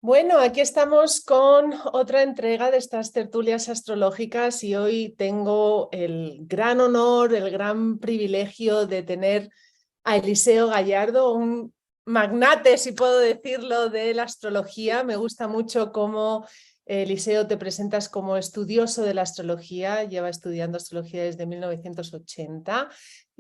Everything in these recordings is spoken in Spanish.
Bueno, aquí estamos con otra entrega de estas tertulias astrológicas y hoy tengo el gran honor, el gran privilegio de tener a Eliseo Gallardo, un magnate, si puedo decirlo, de la astrología. Me gusta mucho cómo, Eliseo, te presentas como estudioso de la astrología, lleva estudiando astrología desde 1980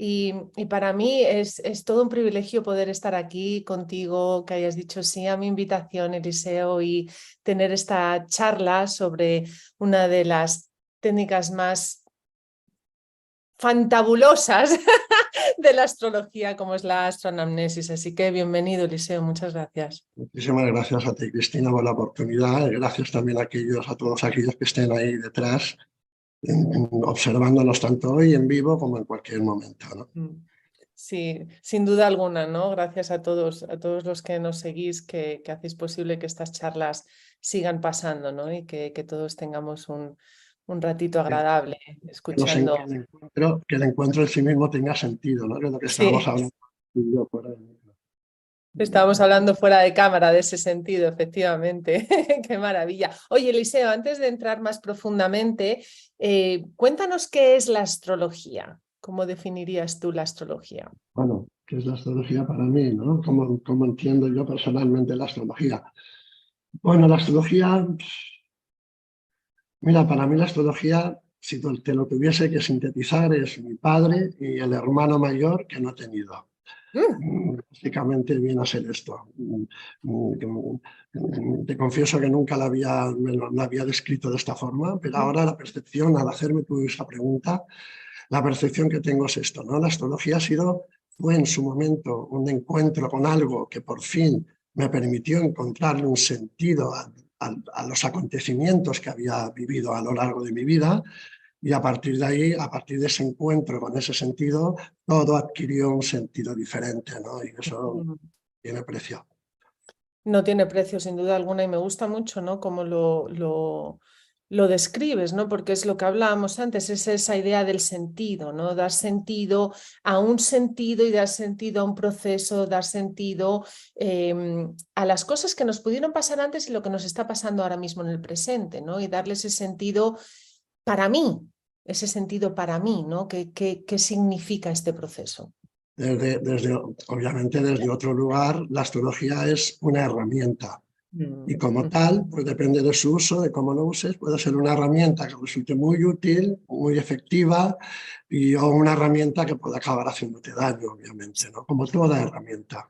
y para mí es todo un privilegio poder estar aquí contigo, que hayas dicho sí a mi invitación, Eliseo, y tener esta charla sobre una de las técnicas más fantabulosas de la astrología, como es la astroanamnesis. Así que bienvenido, Eliseo, muchas gracias. Muchísimas gracias a ti, Cristina, por la oportunidad. Gracias también a todos aquellos que estén ahí detrás, observándonos tanto hoy en vivo como en cualquier momento, ¿no? Sí, sin duda alguna, ¿no? Gracias a todos los que nos seguís, que hacéis posible que estas charlas sigan pasando, ¿no? Y que todos tengamos un ratito Que, agradable escuchando. que el encuentro en sí mismo tenga sentido, ¿no? Que es lo que estábamos Sí, hablando tú y yo por ahí. estábamos hablando fuera de cámara de ese sentido, efectivamente. Qué maravilla. Oye, Eliseo, antes de entrar más profundamente, cuéntanos qué es la astrología. ¿Cómo definirías tú la astrología? Bueno, ¿qué es la astrología para mí, ¿no? ¿Cómo entiendo yo personalmente la astrología? Bueno, la astrología, mira, para mí la astrología, si te lo tuviese que sintetizar, es mi padre y el hermano mayor que no he tenido. Mm. Básicamente viene a ser esto. Te confieso que nunca la había descrito de esta forma, pero ahora la percepción, al hacerme tú esa pregunta, la percepción que tengo es esto, ¿no? La astrología fue en su momento un encuentro con algo que por fin me permitió encontrarle un sentido a los acontecimientos que había vivido a lo largo de mi vida. Y a partir de ahí, a partir de ese encuentro con ese sentido, todo adquirió un sentido diferente, ¿no? Y eso tiene precio. No tiene precio, sin duda alguna, y me gusta mucho, ¿no? Cómo lo describes, ¿no? Porque es lo que hablábamos antes, es esa idea del sentido, ¿no? Dar sentido a un sentido y dar sentido a un proceso, dar sentido a las cosas que nos pudieron pasar antes y lo que nos está pasando ahora mismo en el presente, ¿no? Y darle ese sentido para mí, ese sentido para mí, ¿no? ¿Qué significa este proceso? Obviamente desde otro lugar, la astrología es una herramienta. Y como Mm. tal, pues depende de su uso, de cómo lo uses, puede ser una herramienta que resulte muy útil, muy efectiva, o una herramienta que pueda acabar haciéndote daño, obviamente, ¿no? Como toda herramienta.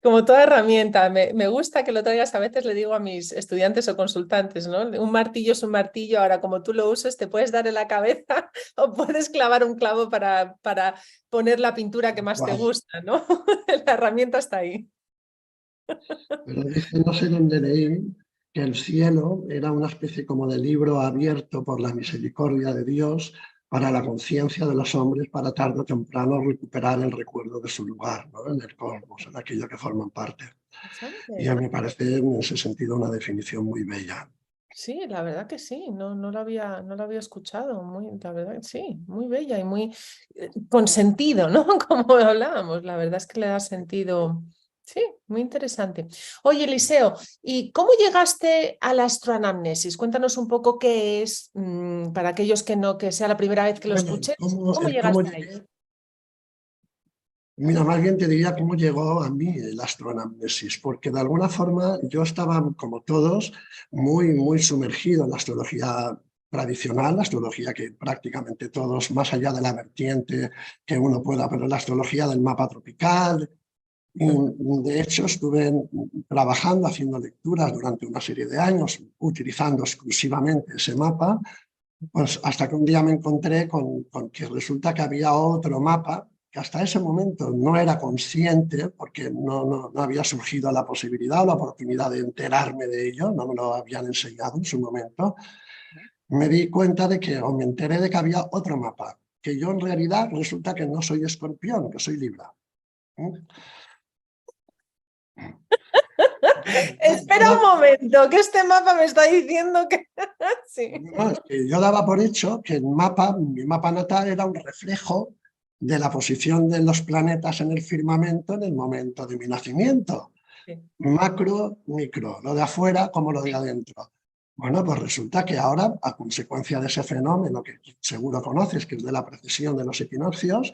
Como toda herramienta, me gusta que lo traigas, a veces le digo a mis estudiantes o consultantes, ¿no? Un martillo es un martillo, ahora como tú lo uses te puedes dar en la cabeza o puedes clavar un clavo para poner la pintura que más te Igual. gusta, ¿no? La herramienta está ahí. Pero dije, no sé dónde leí que el cielo era una especie como de libro abierto por la misericordia de Dios para la conciencia de los hombres para tarde o temprano recuperar el recuerdo de su lugar, ¿no? En el cosmos, en aquello que forman parte. Y a Interesante. mí me parece en ese sentido una definición muy bella. Sí, la verdad que sí, no lo había escuchado, la verdad, sí, muy bella y muy con sentido, ¿no? Como hablábamos, la verdad es que le da sentido, sí, muy interesante. Oye, Eliseo, ¿y cómo llegaste a la astroanamnesis? Cuéntanos un poco qué es, para aquellos que sea la primera vez que lo Bueno, escuches, ¿cómo cómo llegaste ahí? llegué, mira, más bien te diría cómo llegó a mí el astroanamnesis, porque de alguna forma yo estaba, como todos, muy sumergido en la astrología tradicional, la astrología que prácticamente todos, más allá de la vertiente que uno pueda, pero la astrología del mapa tropical. Y de hecho estuve trabajando, haciendo lecturas durante una serie de años, utilizando exclusivamente ese mapa, pues hasta que un día me encontré con que resulta que había otro mapa que hasta ese momento no era consciente porque no había surgido la posibilidad o la oportunidad de enterarme de ello, no me lo habían enseñado en su momento. Me di cuenta de que, o me enteré de que había otro mapa, que yo en realidad resulta que no soy escorpión, que soy Libra. Yo Espera un momento, que este mapa me está diciendo que sí. no, es que yo daba por hecho que mi mapa natal era un reflejo de la posición de los planetas en el firmamento en el momento de mi nacimiento. macro, micro, lo de afuera como lo de adentro. Bueno, pues resulta que ahora, a consecuencia de ese fenómeno que seguro conoces, que es de la precesión de los equinoccios,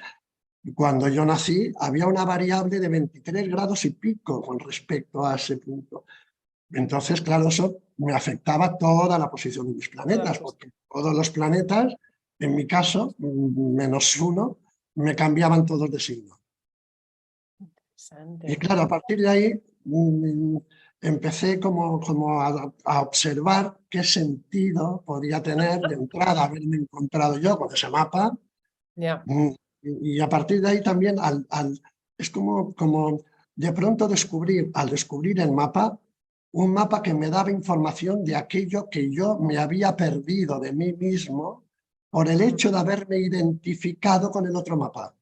cuando yo nací había una variable de 23 grados y pico con respecto a ese punto. Entonces, claro, eso me afectaba toda la posición de mis planetas, porque todos los planetas, en mi caso, menos uno, me cambiaban todos de signo. Y claro, a partir de ahí empecé como a observar qué sentido podía tener de entrada haberme encontrado yo con ese mapa. Y a partir de ahí también es como de pronto al descubrir el mapa, un mapa que me daba información de aquello que yo me había perdido de mí mismo por el hecho de haberme identificado con el otro mapa.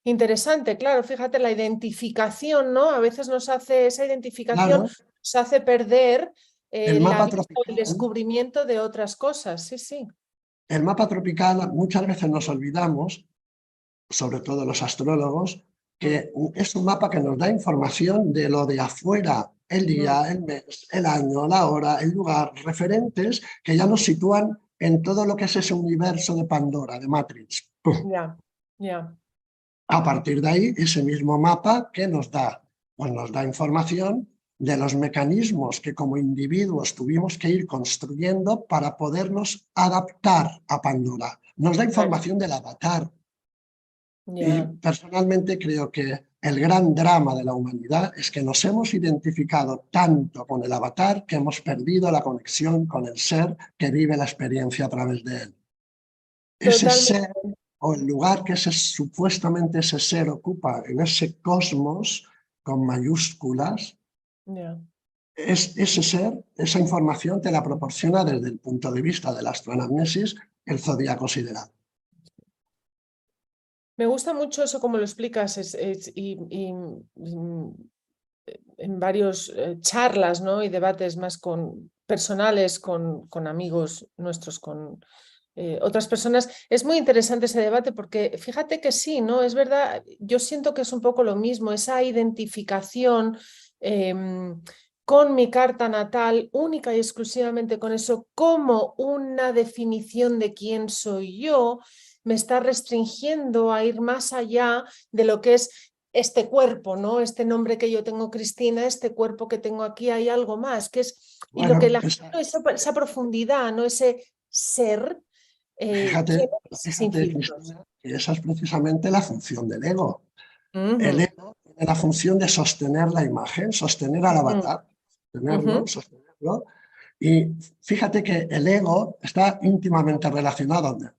Interesante, claro, fíjate, la identificación, ¿no? A veces nos hace esa identificación, Claro, nos hace perder el la mapa vista o el tropical, descubrimiento de otras cosas, sí, sí. el mapa tropical muchas veces nos olvidamos, sobre todo los astrólogos, que es un mapa que nos da información de lo de afuera, el día, el mes, el año, la hora, el lugar, referentes que ya nos sitúan en todo lo que es ese universo de Pandora, de Matrix. A partir de ahí, ese mismo mapa que nos da, pues nos da información de los mecanismos que como individuos tuvimos que ir construyendo para podernos adaptar a Pandora. Nos da información del avatar. Y personalmente creo que el gran drama de la humanidad es que nos hemos identificado tanto con el avatar que hemos perdido la conexión con el ser que vive la experiencia a través de él. Ese ser o el lugar que supuestamente ese ser ocupa en ese cosmos con mayúsculas, ese ser, esa información te la proporciona desde el punto de vista de la astroanamnesis el zodíaco sideral. Me gusta mucho eso como lo explicas y en varios charlas, ¿no? Y debates más personales con amigos nuestros, con otras personas. Es muy interesante ese debate porque fíjate que sí, ¿no? Es verdad, yo siento que es un poco lo mismo, esa identificación con mi carta natal, única y exclusivamente con eso, como una definición de quién soy yo, me está restringiendo a ir más allá de lo que es este cuerpo, ¿no? Este nombre que yo tengo, Cristina, este cuerpo que tengo aquí, hay algo más, que es, y lo que esa profundidad, ¿no? Ese ser, Fíjate, sin filtros. Cristina, que esa es precisamente la función del ego. El ego tiene la función de sostener la imagen, sostener al avatar, sostenerlo. Y fíjate que el ego está íntimamente relacionado de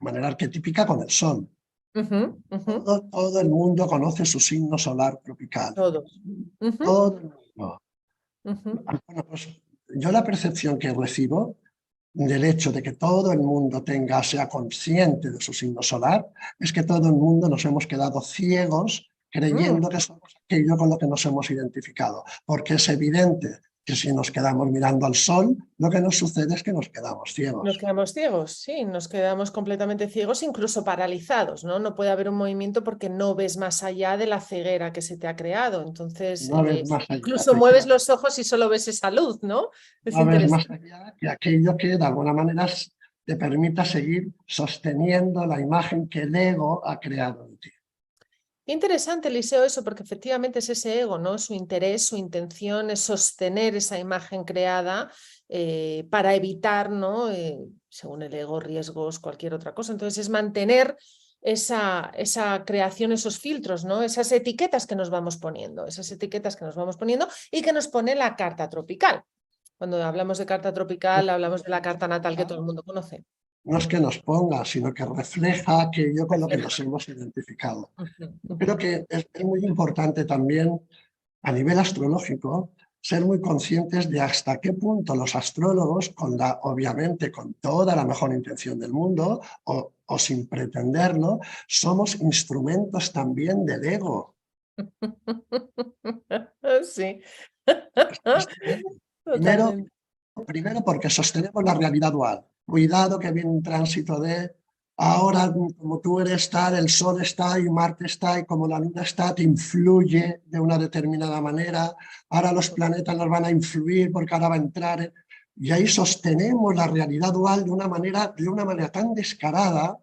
manera arquetípica con el sol. Todo el mundo conoce su signo solar tropical. Todos. Todo el mundo. Bueno, pues yo la percepción que recibo del hecho de que todo el mundo sea consciente de su signo solar es que todo el mundo nos hemos quedado ciegos creyendo que somos aquello con lo que nos hemos identificado, porque es evidente que si nos quedamos mirando al sol, lo que nos sucede es que nos quedamos ciegos. Nos quedamos ciegos, sí, nos quedamos completamente ciegos, incluso paralizados, ¿no? No puede haber un movimiento porque no ves más allá de la ceguera que se te ha creado. Entonces, no ves más allá, incluso mueves los ojos y solo ves esa luz, ¿no? No ves más allá que aquello que de alguna manera te permita seguir sosteniendo la imagen que el ego ha creado en ti. Interesante, Eliseo, eso, porque efectivamente es ese ego, ¿no? Su interés, su intención es sostener esa imagen creada para evitar, ¿no? Según el ego, riesgos, cualquier otra cosa. Entonces es mantener esa creación, esos filtros, ¿no? Esas etiquetas que nos vamos poniendo, y que nos pone la carta tropical. Cuando hablamos de carta tropical, hablamos de la carta natal que todo el mundo conoce. No es que nos ponga, sino que refleja aquello con lo que nos hemos identificado. Creo que es muy importante también, a nivel astrológico, ser muy conscientes de hasta qué punto los astrólogos, obviamente con toda la mejor intención del mundo, o sin pretenderlo, somos instrumentos también del ego. Sí. Primero porque sostenemos la realidad dual. Cuidado que viene un tránsito de ahora como tú eres tal, el Sol está y Marte está y como la Luna está, te influye de una determinada manera, ahora los planetas nos van a influir porque ahora va a entrar, y ahí sostenemos la realidad dual de una manera tan descarada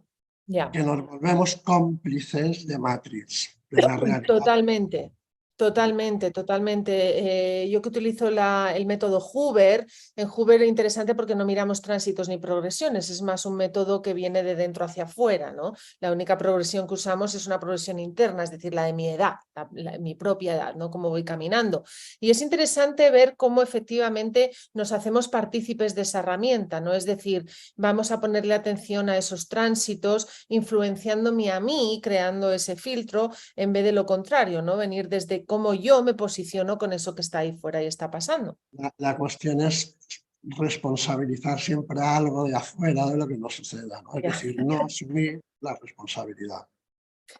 Ya. que nos volvemos cómplices de Matrix, de la realidad. Totalmente, totalmente, totalmente. Yo que utilizo el método Hoover, en Hoover es interesante porque no miramos tránsitos ni progresiones, es más un método que viene de dentro hacia afuera, ¿no? La única progresión que usamos es una progresión interna, es decir, la de mi edad, mi propia edad, ¿no? Cómo voy caminando. Y es interesante ver cómo efectivamente nos hacemos partícipes de esa herramienta, ¿no? Es decir, vamos a ponerle atención a esos tránsitos, influenciándome a mí, creando ese filtro en vez de lo contrario, ¿no? Venir desde cómo yo me posiciono con eso que está ahí fuera y está pasando. La cuestión es responsabilizar siempre algo de afuera de lo que nos suceda, ¿no? Es Ya. decir, no asumir la responsabilidad.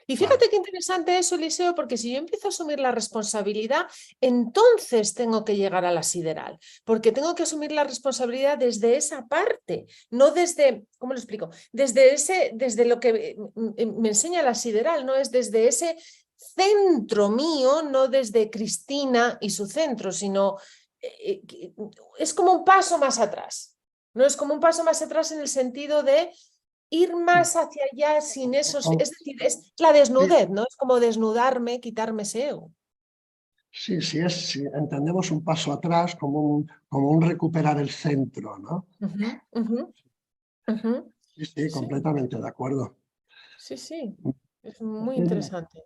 Y Vale. fíjate qué interesante eso, Eliseo, porque si yo empiezo a asumir la responsabilidad, entonces tengo que llegar a la sideral, porque tengo que asumir la responsabilidad desde esa parte, no desde, ¿cómo lo explico? Desde lo que me enseña la sideral, no es desde ese centro mío, no desde Cristina y su centro, sino es como un paso más atrás. No es como un paso más atrás en el sentido de ir más hacia allá sin esos, es decir, es la Sí, desnudez, ¿no? Es como desnudarme, quitarme ese ego. sí, si entendemos un paso atrás como un recuperar el centro, ¿no? Ujú, ujú, ujú. Sí, sí, Sí, completamente de acuerdo. sí, sí, es muy Porque interesante.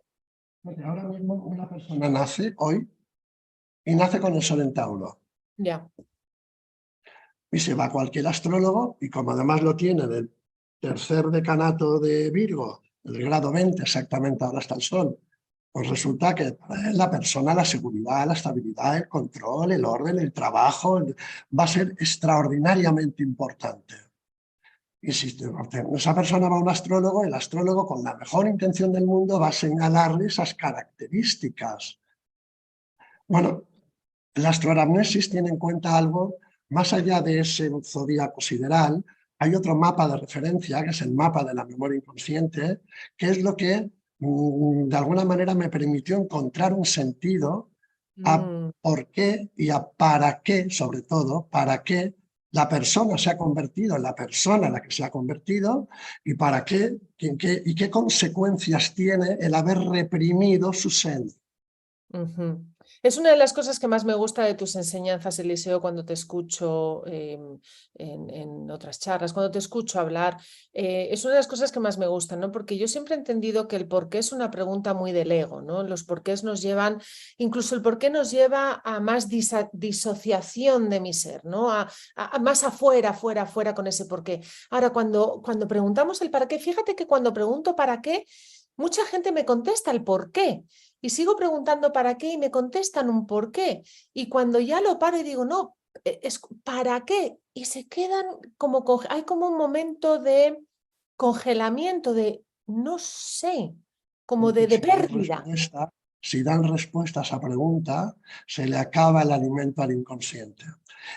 ahora mismo una persona nace hoy y nace con el sol en Tauro. Ya. Y se va a cualquier astrólogo y como además lo tiene del tercer decanato de Virgo, el grado 20 exactamente ahora está el sol, pues resulta que para él la persona, la seguridad, la estabilidad, el control, el orden, el trabajo, va a ser extraordinariamente importante. Y si esa persona va a un astrólogo, el astrólogo con la mejor intención del mundo va a señalarle esas características. Bueno, la astroanamnesis tiene en cuenta algo más allá de ese zodíaco sideral. Hay otro mapa de referencia, que es el mapa de la memoria inconsciente, que es lo que de alguna manera me permitió encontrar un sentido a Mm, por qué y a para qué, sobre todo, para qué la persona se ha convertido en la persona en la que se ha convertido y para qué, y qué consecuencias tiene el haber reprimido su ser. ujú. Es una de las cosas que más me gusta de tus enseñanzas, Eliseo, cuando te escucho en otras charlas, cuando te escucho hablar. Es una de las cosas que más me gustan, ¿no? Porque yo siempre he entendido que el por qué es una pregunta muy del ego, ¿no? Los porqués nos llevan, incluso el por qué nos lleva a más disociación de mi ser, ¿no? A más afuera, afuera, afuera con ese por qué. Ahora, cuando preguntamos el para qué, fíjate que cuando pregunto para qué, mucha gente me contesta el por qué. Y sigo preguntando para qué y me contestan un por qué. Y cuando ya lo paro y digo, no, es para qué. Y se quedan como, hay como un momento de congelamiento, de no sé, como Porque de pérdida. si dan respuesta a esa pregunta, se le acaba el alimento al inconsciente.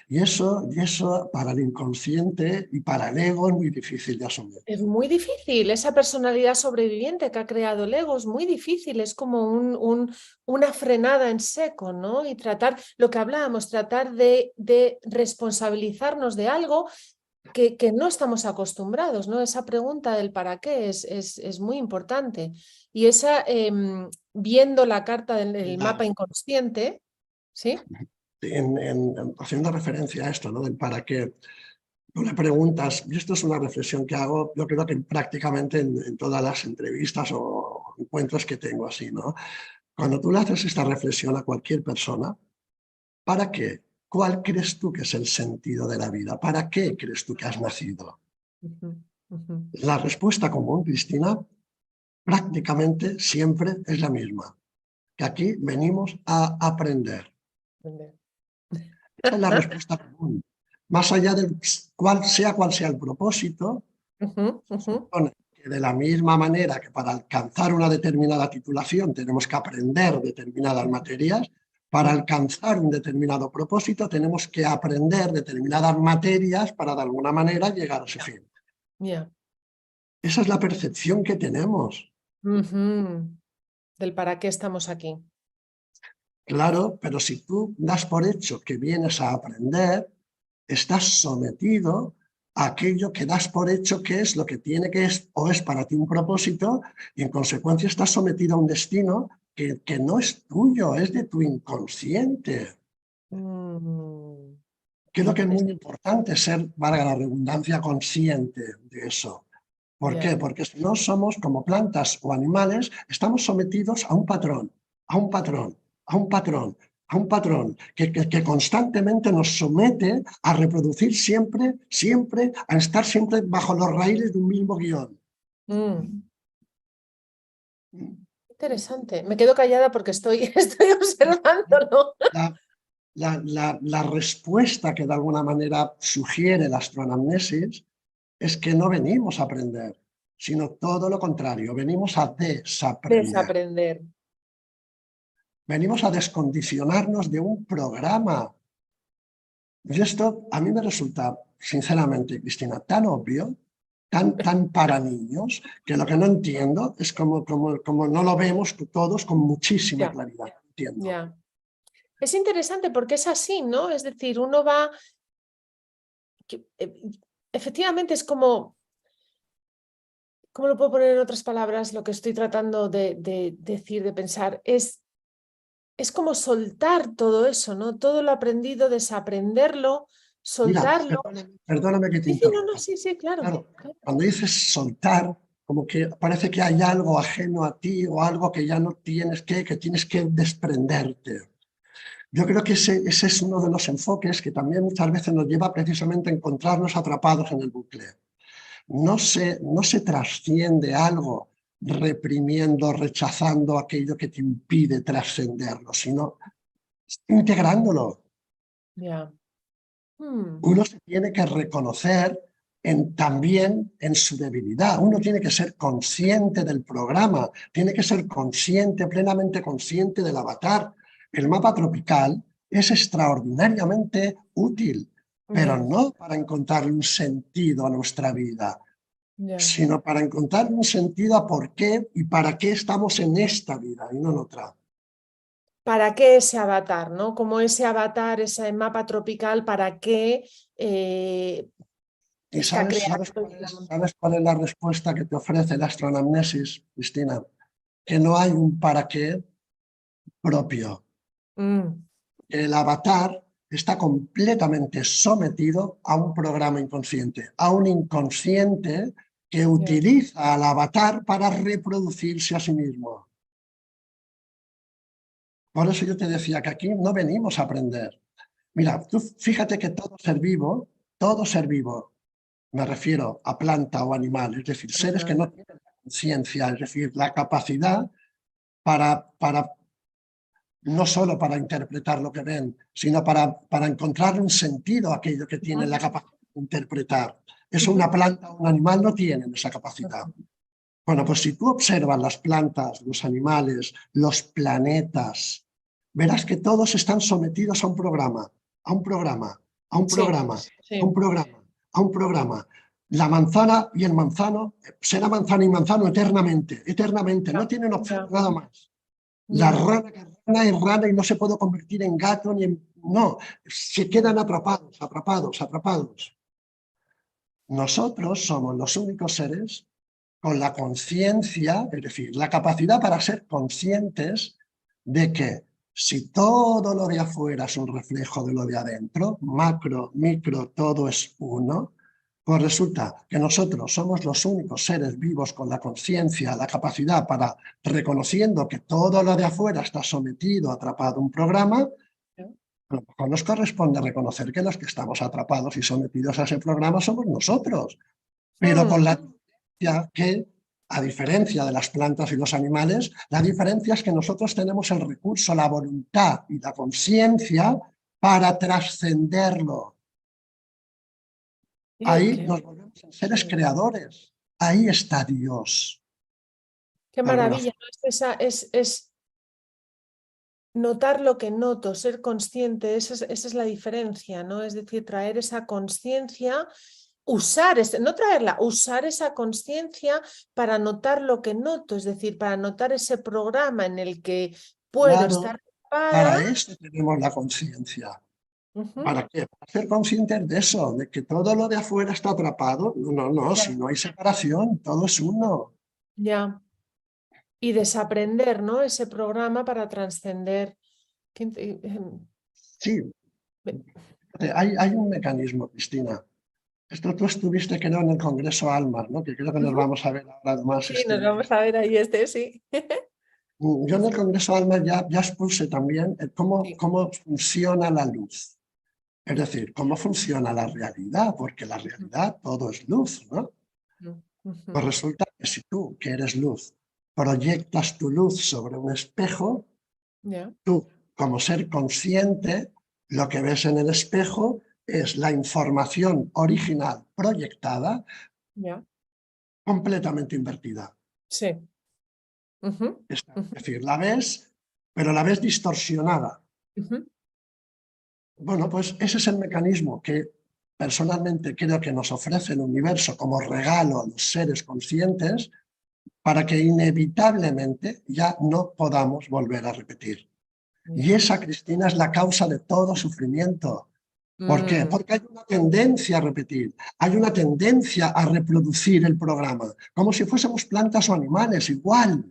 Y eso para el inconsciente y para el ego es muy difícil de asumir. Es muy difícil, esa personalidad sobreviviente que ha creado el ego es muy difícil, es como una frenada en seco, ¿no? Y tratar, lo que hablábamos, tratar de responsabilizarnos de algo que no estamos acostumbrados, ¿no? Esa pregunta del para qué es muy importante. Y esa, viendo la carta del mapa inconsciente, ¿sí? Haciendo referencia a esto, ¿no? Del para qué, tú le preguntas, y esto es una reflexión que hago, yo creo que prácticamente en todas las entrevistas o encuentros que tengo así, ¿no? Cuando tú le haces esta reflexión a cualquier persona, ¿para qué? ¿Cuál crees tú que es el sentido de la vida? ¿Para qué crees tú que has nacido? Ujú, ujú. La respuesta común, Cristina, prácticamente siempre es la misma, que aquí venimos a aprender. Esa es la respuesta común. Más allá de cuál sea el propósito, Ujú, ujú. supone que de la misma manera que para alcanzar una determinada titulación tenemos que aprender determinadas materias, para alcanzar un determinado propósito tenemos que aprender determinadas materias para de alguna manera llegar a ese fin. Ya. Esa es la percepción que tenemos. Del para qué estamos aquí. Claro, pero si tú das por hecho que vienes a aprender, estás sometido a aquello que das por hecho que es lo que tiene que es o es para ti un propósito, y en consecuencia estás sometido a un destino que no es tuyo, es de tu inconsciente. Creo que es muy importante ser, valga la redundancia, consciente de eso. ¿Por qué? Porque si no somos como plantas o animales, estamos sometidos a un patrón, a un patrón, a un patrón, a un patrón que constantemente nos somete a reproducir siempre, siempre, a estar siempre bajo los raíles de un mismo guión. Interesante. Me quedo callada porque estoy observándolo. La respuesta que de alguna manera sugiere la astroanamnesis es que no venimos a aprender, sino todo lo contrario, venimos a desaprender. Desaprender. Venimos a descondicionarnos de un programa. Y esto a mí me resulta, sinceramente, Cristina, tan obvio, tan para niños, que lo que no entiendo es como no lo vemos todos con muchísima claridad. Entiendo. Ya. Es interesante porque es así, ¿no? Es decir, uno va... Efectivamente es como... ¿Cómo lo puedo poner en otras palabras? Lo que estoy tratando de decir, de pensar, es como soltar todo eso, ¿no? Todo lo aprendido, desaprenderlo, Mira, soltarlo. perdóname que te Sí, sí, no, interrumpa. sí, sí, claro. Claro, cuando dices soltar, como que parece que hay algo ajeno a ti o algo que ya no tienes que tienes que desprenderte. Yo creo que ese es uno de los enfoques que también muchas veces nos lleva precisamente a encontrarnos atrapados en el bucle. No se trasciende algo reprimiendo, rechazando aquello que te impide trascenderlo, sino integrándolo. Ya. Uno se tiene que reconocer también en su debilidad. Uno tiene que ser consciente del programa, tiene que ser consciente, plenamente consciente del avatar. El mapa tropical es extraordinariamente útil, pero no para encontrarle un sentido a nuestra vida, sino para encontrar un sentido a por qué y para qué estamos en esta vida y no en otra. ¿Para qué ese avatar, no? Como ese avatar, ese mapa tropical, ¿para qué ¿Y está creado? sabes cuál es la respuesta que te ofrece la astroanamnesis, Cristina? Que no hay un para qué propio. El avatar está completamente sometido a un programa inconsciente, a un inconsciente que utiliza al avatar para reproducirse a sí mismo. Por eso yo te decía que aquí no venimos a aprender. Mira, tú fíjate que todo ser vivo, me refiero a planta o animal, es decir, seres que no tienen conciencia, es decir, la capacidad para no solo para interpretar lo que ven, sino para encontrar un sentido a aquello que tienen la capacidad de interpretar. Eso una planta o un animal no tienen esa capacidad. Bueno, pues si tú observas las plantas, los animales, los planetas, verás que todos están sometidos a un programa, a un programa, a un programa, a un programa, a un programa. La manzana y el manzano será manzana y manzano eternamente, eternamente, no tienen opción nada más. La rana que es rana y no se puede convertir en gato ni en... No, se quedan atrapados, atrapados, atrapados. Nosotros somos los únicos seres con la conciencia, es decir, la capacidad para ser conscientes de que si todo lo de afuera es un reflejo de lo de adentro, macro, micro, todo es uno, pues resulta que nosotros somos los únicos seres vivos con la conciencia, la capacidad para, reconociendo que todo lo de afuera está sometido, atrapado a un programa, a lo mejor nos corresponde reconocer que los que estamos atrapados y sometidos a ese programa somos nosotros, pero con la diferencia que, a diferencia de las plantas y los animales, la diferencia es que nosotros tenemos el recurso, la voluntad y la conciencia para trascenderlo. Ahí nos volvemos en seres creadores. Ahí está Dios. Qué maravilla, ¿no? Es notar lo que noto, ser consciente, esa es la diferencia, ¿no? Es decir, traer esa conciencia usar, no traerla, usar esa conciencia para notar lo que noto, es decir, para notar ese programa en el que puedo Claro, estar ocupada. para eso tenemos la conciencia. Ujú, ¿Para qué? Para ser conscientes de eso, de que todo lo de afuera está atrapado. No, no, si ya, no hay separación, todo es uno. ya. Y desaprender, ¿no? Ese programa para trascender. Sí, Ve- hay un mecanismo, Cristina. Esto tú estuviste, creo, en el Congreso Almas, ¿no? Que creo que nos Ujú. vamos a ver ahora más Sí, este nos vamos mes. a ver ahí sí. Yo en el Congreso Almas ya expuse también Sí. cómo funciona la luz. Es decir, cómo funciona la realidad, porque la Ujú, realidad todo es luz, ¿no? ujú, ujú. Pues resulta que si tú, que eres luz, proyectas tu luz sobre un espejo, Ya, tú, como ser consciente, lo que ves en el espejo es la información original proyectada ya. completamente invertida. Sí. Ujú, Es ujú, decir, la ves, pero la ves distorsionada. ujú. Bueno, pues ese es el mecanismo que personalmente creo que nos ofrece el universo como regalo a los seres conscientes para que inevitablemente ya no podamos volver a repetir. Y Ya. esa, Cristina, es la causa de todo sufrimiento. ¿Por qué? Mm. Porque hay una tendencia a repetir, hay una tendencia a reproducir el programa, como si fuésemos plantas o animales, igual.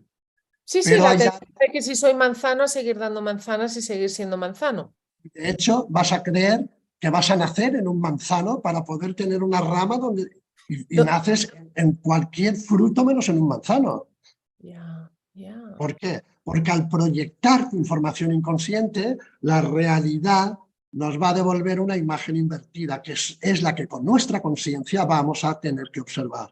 Sí, sí, Pero la hay, tendencia de que si soy manzano, a seguir dando manzanas y seguir siendo manzano. de hecho, vas a creer que vas a nacer en un manzano para poder tener una rama donde, y Do- naces en cualquier fruto menos en un manzano. Ya, ya. ¿Por qué? Porque al proyectar tu información inconsciente, la realidad nos va a devolver una imagen invertida, que es la que con nuestra conciencia vamos a tener que observar.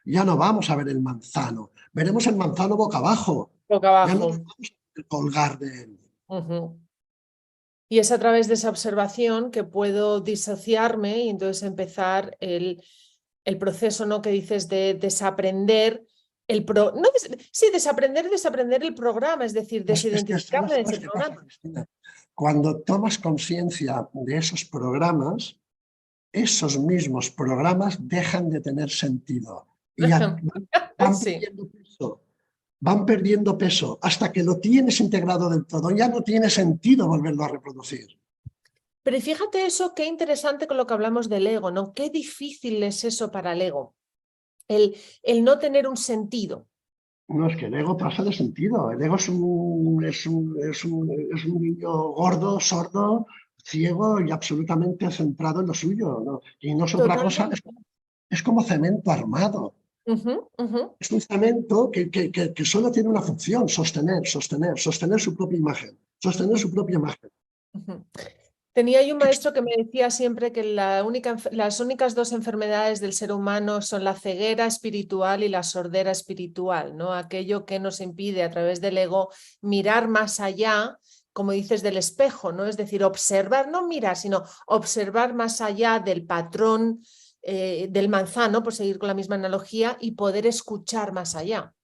Ya no vamos a ver el manzano, veremos el manzano boca abajo, Boca ya no abajo. nos vamos a colgar de él. Ujú. Y es a través de esa observación que puedo disociarme y entonces empezar el proceso, ¿no? Que dices de desaprender no, sí, desaprender el programa, es decir, Es que desidentificarme de ese ¿sabes qué pasa, programa. Cristina? Cuando tomas conciencia de esos programas, esos mismos programas dejan de tener sentido y van Sí. perdiendo peso. Van perdiendo peso hasta que lo tienes integrado del todo. Ya no tiene sentido volverlo a reproducir. Pero fíjate eso, qué interesante con lo que hablamos del ego, ¿no? Qué difícil es eso para el ego, el no tener un sentido. No, es que el ego pasa de sentido. El ego es un niño gordo, sordo, ciego y absolutamente centrado en lo suyo, ¿no? Y no es otra cosa, Totalmente. es como cemento armado. Ujú, ujú, Es un cemento que solo tiene una función, sostener su propia imagen, sostener ujú, su propia imagen. ujú. Tenía yo un maestro que me decía siempre que las únicas dos enfermedades del ser humano son la ceguera espiritual y la sordera espiritual, ¿no? Aquello que nos impide a través del ego mirar más allá, como dices, del espejo, ¿no? Es decir, observar, no mirar, sino observar más allá del patrón del manzano, por seguir con la misma analogía, y poder escuchar más allá.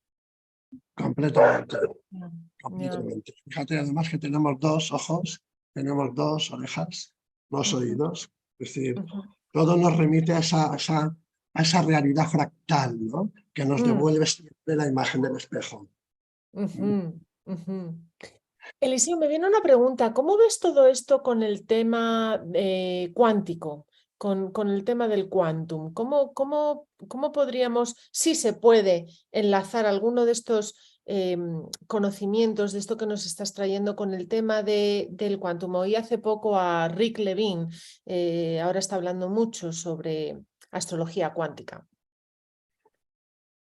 Completamente. Ya, ya. Completamente. Fíjate además que tenemos dos ojos, tenemos dos orejas, dos Ujú, oídos. Es decir, ujú. todo nos remite a esa realidad fractal, ¿no? Que nos Mm, devuelve siempre la imagen del espejo. ujú, ujú. Eliseo, me viene una pregunta. ¿Cómo ves todo esto con el tema cuántico, con el tema del quantum? ¿Cómo podríamos, si se puede, enlazar alguno de estos conocimientos, de esto que nos estás trayendo con el tema del quantum? Oí hace poco a Rick Levine, ahora está hablando mucho sobre astrología cuántica.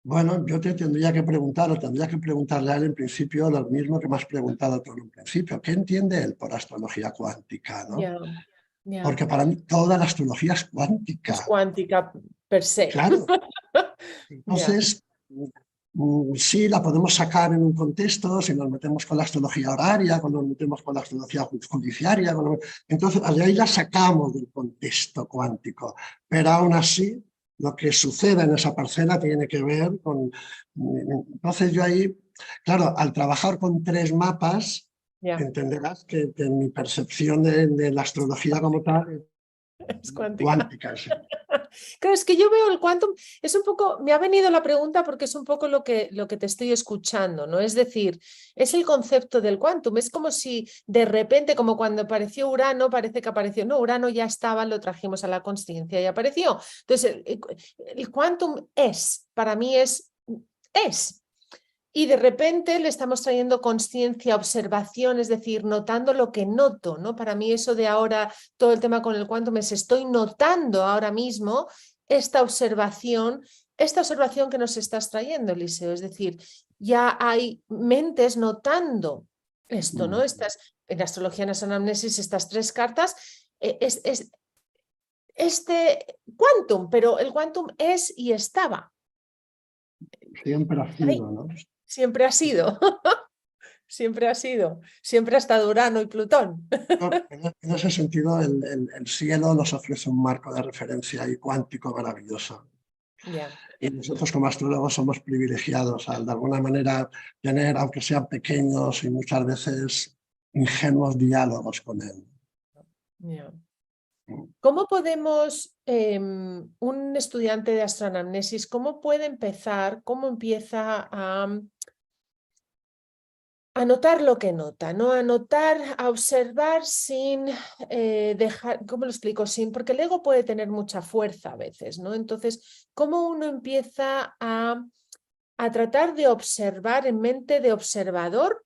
Bueno, yo te tendría que preguntar, o tendría que preguntarle a él en principio lo mismo que me has preguntado tú en un principio. ¿Qué entiende él por astrología cuántica, no? Ya, ya. Porque para mí toda la astrología es Es cuántica. cuántica per se. Claro. Ya. Entonces, sí, la podemos sacar en un contexto, si nos metemos con la astrología horaria, cuando nos metemos con la astrología judiciaria, entonces de ahí la sacamos del contexto cuántico, pero aún así lo que sucede en esa parcela tiene que ver con... Entonces yo ahí, claro, al trabajar con tres mapas, Ya. entenderás que mi percepción de la astrología como tal Es es cuántica. cuántica, sí. Claro, es que yo veo el quantum, es un poco, me ha venido la pregunta porque es un poco lo que te estoy escuchando, ¿no? Es decir, es el concepto del quantum, es como si de repente, como cuando apareció Urano, parece que apareció, no, Urano ya estaba, lo trajimos a la consciencia y apareció. Entonces, el quantum para mí es. Y de repente le estamos trayendo conciencia, observación, es decir, notando lo que noto, ¿no? Para mí eso de ahora, todo el tema con el quantum es estoy notando ahora mismo esta observación que nos estás trayendo, Eliseo. Es decir, ya hay mentes notando esto, ¿no? En astrología, en anamnesis, estas tres cartas, es este quantum, pero el quantum es y estaba. Siempre ha Ay, sido, ¿no? siempre ha sido. Siempre ha sido, siempre ha estado Urano y Plutón. En ese sentido, el cielo nos ofrece un marco de referencia y cuántico maravilloso. Ya. Y nosotros como astrólogos somos privilegiados al de alguna manera tener, aunque sean pequeños y muchas veces ingenuos diálogos con él. Ya. ¿Cómo podemos, un estudiante de astroanamnesis, cómo puede empezar, cómo empieza a notar lo que nota, ¿no? A notar, a observar sin dejar, ¿cómo lo explico? Porque el ego puede tener mucha fuerza a veces, ¿no? Entonces, ¿cómo uno empieza a tratar de observar en mente de observador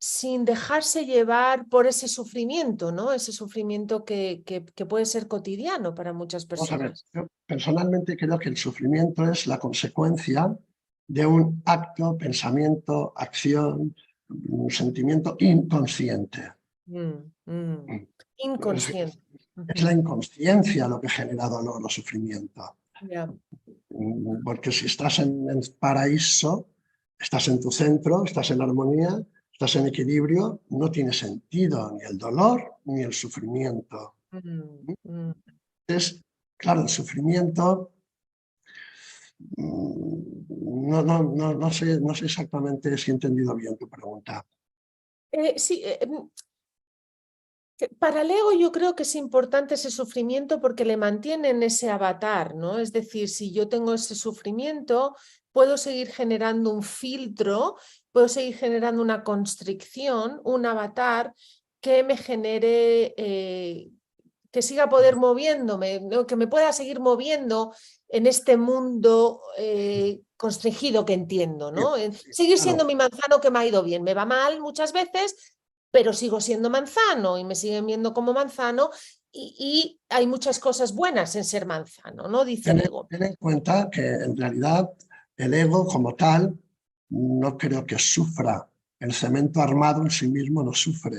sin dejarse llevar por ese sufrimiento, ¿no? Ese sufrimiento que puede ser cotidiano para muchas Vamos a ver, personas. yo personalmente creo que el sufrimiento es la consecuencia de un acto, pensamiento, acción, un sentimiento inconsciente. Inconsciente. Es la inconsciencia lo que genera dolor o sufrimiento. Yeah. Porque si estás en paraíso, estás en tu centro, estás en armonía, estás en equilibrio, no tiene sentido ni el dolor ni el sufrimiento. Entonces, claro, el sufrimiento, no sé exactamente si he entendido bien tu pregunta. Sí, para el ego yo creo que es importante ese sufrimiento porque le mantiene en ese avatar, ¿no? Es decir, si yo tengo ese sufrimiento, puedo seguir generando un filtro, puedo seguir generando una constricción, un avatar que me genere, que siga poder moviéndome, ¿no? Que me pueda seguir moviendo en este mundo constringido que entiendo, ¿no? Seguir siendo Claro, mi manzano que me ha ido bien, me va mal muchas veces, pero sigo siendo manzano y me siguen viendo como manzano y hay muchas cosas buenas en ser manzano, ¿no? Dice el ego. ten en cuenta que en realidad el ego como tal no creo que sufra. El cemento armado en sí mismo no sufre.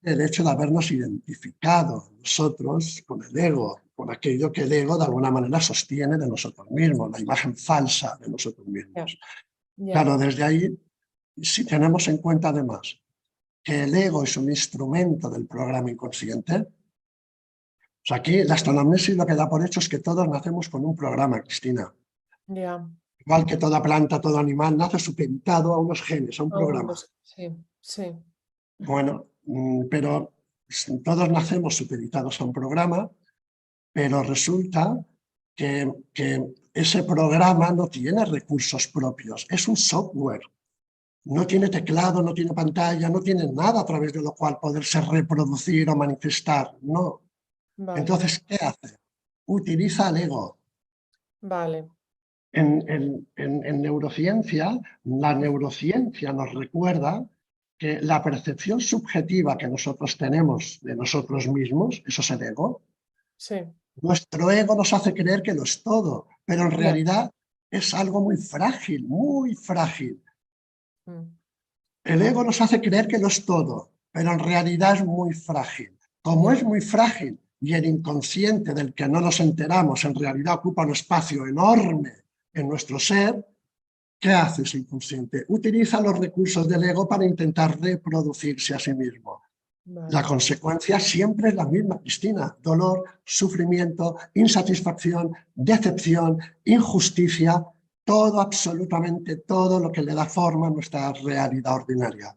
El hecho de habernos identificado nosotros con el ego, con aquello que el ego de alguna manera sostiene de nosotros mismos, la imagen falsa de nosotros mismos. Claro, desde ahí, si tenemos en cuenta además que el ego es un instrumento del programa inconsciente, o sea, aquí la astronomnesis lo que da por hecho es que todos nacemos con un programa, Cristina. Igual que toda planta, todo animal, nace supeditado a unos genes, a un programa. Sí, sí. Bueno, pero todos nacemos supeditados a un programa, pero resulta que ese programa no tiene recursos propios, es un software. No tiene teclado, no tiene pantalla, no tiene nada a través de lo cual poderse reproducir o manifestar, no. Vale. Entonces, ¿qué hace? Utiliza el ego. Vale. En neurociencia, la neurociencia nos recuerda que la percepción subjetiva que nosotros tenemos de nosotros mismos, eso es el ego, sí. Nuestro ego nos hace creer que lo es todo, pero en realidad es algo muy frágil, muy frágil. El ego nos hace creer que lo es todo, pero en realidad es muy frágil. Como es muy frágil y el inconsciente del que no nos enteramos en realidad ocupa un espacio enorme en nuestro ser, ¿qué hace ese inconsciente? Utiliza los recursos del ego para intentar reproducirse a sí mismo. La consecuencia siempre es la misma, Cristina. Dolor, sufrimiento, insatisfacción, decepción, injusticia, todo, absolutamente todo lo que le da forma a nuestra realidad ordinaria.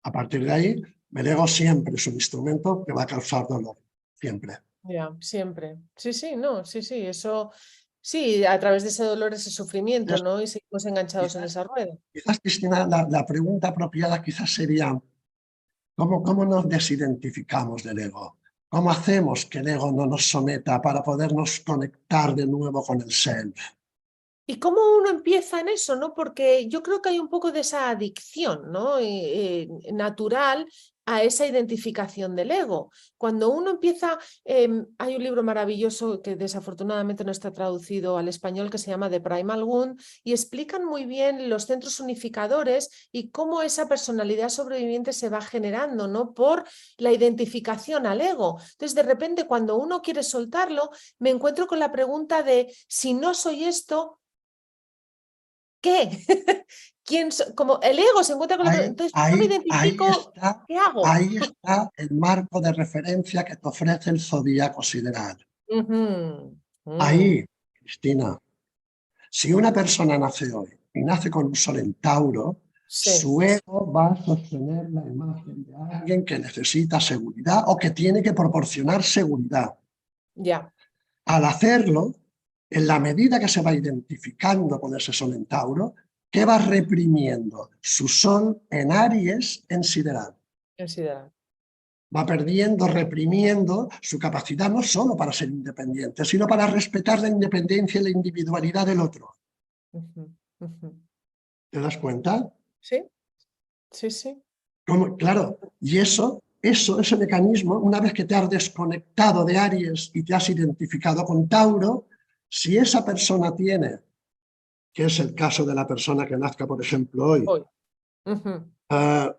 A partir de ahí, el ego siempre es un instrumento que va a causar dolor, siempre. Ya, siempre. Sí, sí, no, sí, sí, eso, sí, a través de ese dolor, ese sufrimiento, Entonces, ¿no? Y seguimos enganchados en quizás, esa rueda. quizás, Cristina, la pregunta apropiada quizás sería, ¿cómo nos desidentificamos del ego? ¿Cómo hacemos que el ego no nos someta para podernos conectar de nuevo con el self? ¿Y cómo uno empieza en eso, no? Porque yo creo que hay un poco de esa adicción, ¿no? Natural a esa identificación del ego. Cuando uno empieza, hay un libro maravilloso que desafortunadamente no está traducido al español que se llama The Primal Wound y explican muy bien los centros unificadores y cómo esa personalidad sobreviviente se va generando, ¿no? Por la identificación al ego. Entonces, de repente, cuando uno quiere soltarlo, me encuentro con la pregunta de si no soy esto, ¿qué? Como el ego se encuentra con la... Ahí, Entonces, no me ahí, ahí identifico, está, ¿qué hago? ahí está el marco de referencia que te ofrece el zodíaco sideral. Ujú, Ahí, Cristina, si una persona nace hoy y nace con un sol en Tauro, sí, su ego va a sostener la imagen de alguien que necesita seguridad o que tiene que proporcionar seguridad. ya, Al hacerlo, en la medida que se va identificando con ese sol en Tauro, ¿qué va reprimiendo? Su sol en Aries en sideral. considerar. Va perdiendo, reprimiendo su capacidad no solo para ser independiente, sino para respetar la independencia y la individualidad del otro. Ujú, ujú. ¿Te das cuenta? Sí, sí, sí. Claro, y ese mecanismo, una vez que te has desconectado de Aries y te has identificado con Tauro, si esa persona tiene, que es el caso de la persona que nazca, por ejemplo, hoy, Voy. Ujú, uh,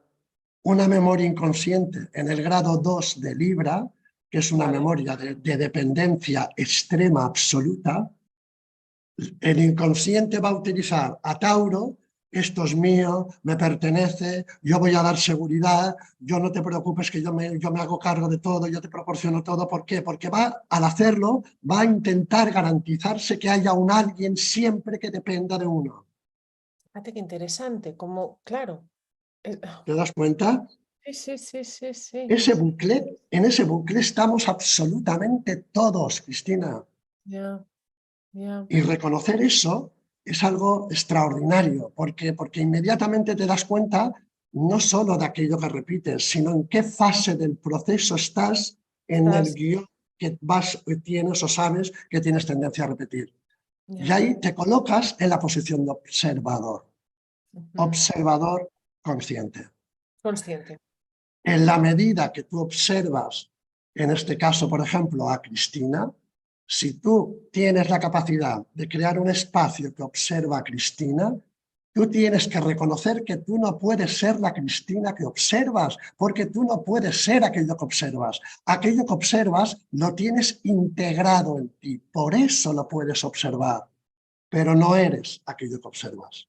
una memoria inconsciente en el grado 2 de Libra, que es una vale. memoria de dependencia extrema absoluta, el inconsciente va a utilizar a Tauro, esto es mío, me pertenece, yo voy a dar seguridad, yo no te preocupes que yo me hago cargo de todo, yo te proporciono todo. ¿Por qué? Porque al hacerlo va a intentar garantizarse que haya un alguien siempre que dependa de uno. Fíjate qué interesante, como, claro. ¿Te das cuenta? Sí, sí, sí, sí, sí. En ese bucle estamos absolutamente todos, Cristina. Ya, ya. Y reconocer eso es algo extraordinario, porque inmediatamente te das cuenta no solo de aquello que repites, sino en qué fase del proceso estás en el Estás, guión que tienes o sabes que tienes tendencia a repetir. Y ya. ahí te colocas en la posición de observador, Ujú. observador consciente. Consciente. En la medida que tú observas, en este caso, por ejemplo, a Cristina, si tú tienes la capacidad de crear un espacio que observa a Cristina, tú tienes que reconocer que tú no puedes ser la Cristina que observas, porque tú no puedes ser aquello que observas. Aquello que observas lo tienes integrado en ti, por eso lo puedes observar, pero no eres aquello que observas.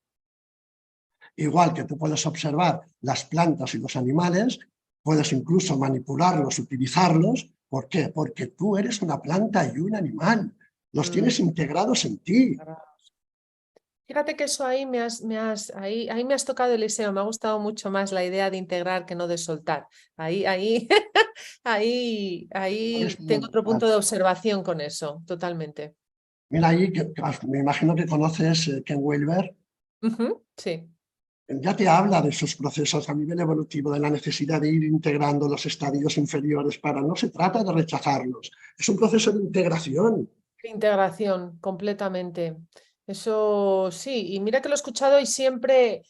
Igual que tú puedes observar las plantas y los animales, puedes incluso manipularlos, utilizarlos. ¿Por qué? Porque tú eres una planta y un animal. Los Mm. tienes integrados en ti. Fíjate que eso ahí ahí me has tocado, Eliseo. Me ha gustado mucho más la idea de integrar que no de soltar. Ahí, Es ahí tengo otro fundamental. punto de observación con eso, totalmente. Mira ahí, me imagino que conoces Ken Wilber. Ujú, sí, Ya te habla de esos procesos a nivel evolutivo, de la necesidad de ir integrando los estadios inferiores para no se trata de rechazarlos, es un proceso de integración. integración, completamente. Eso sí, y mira que lo he escuchado y siempre,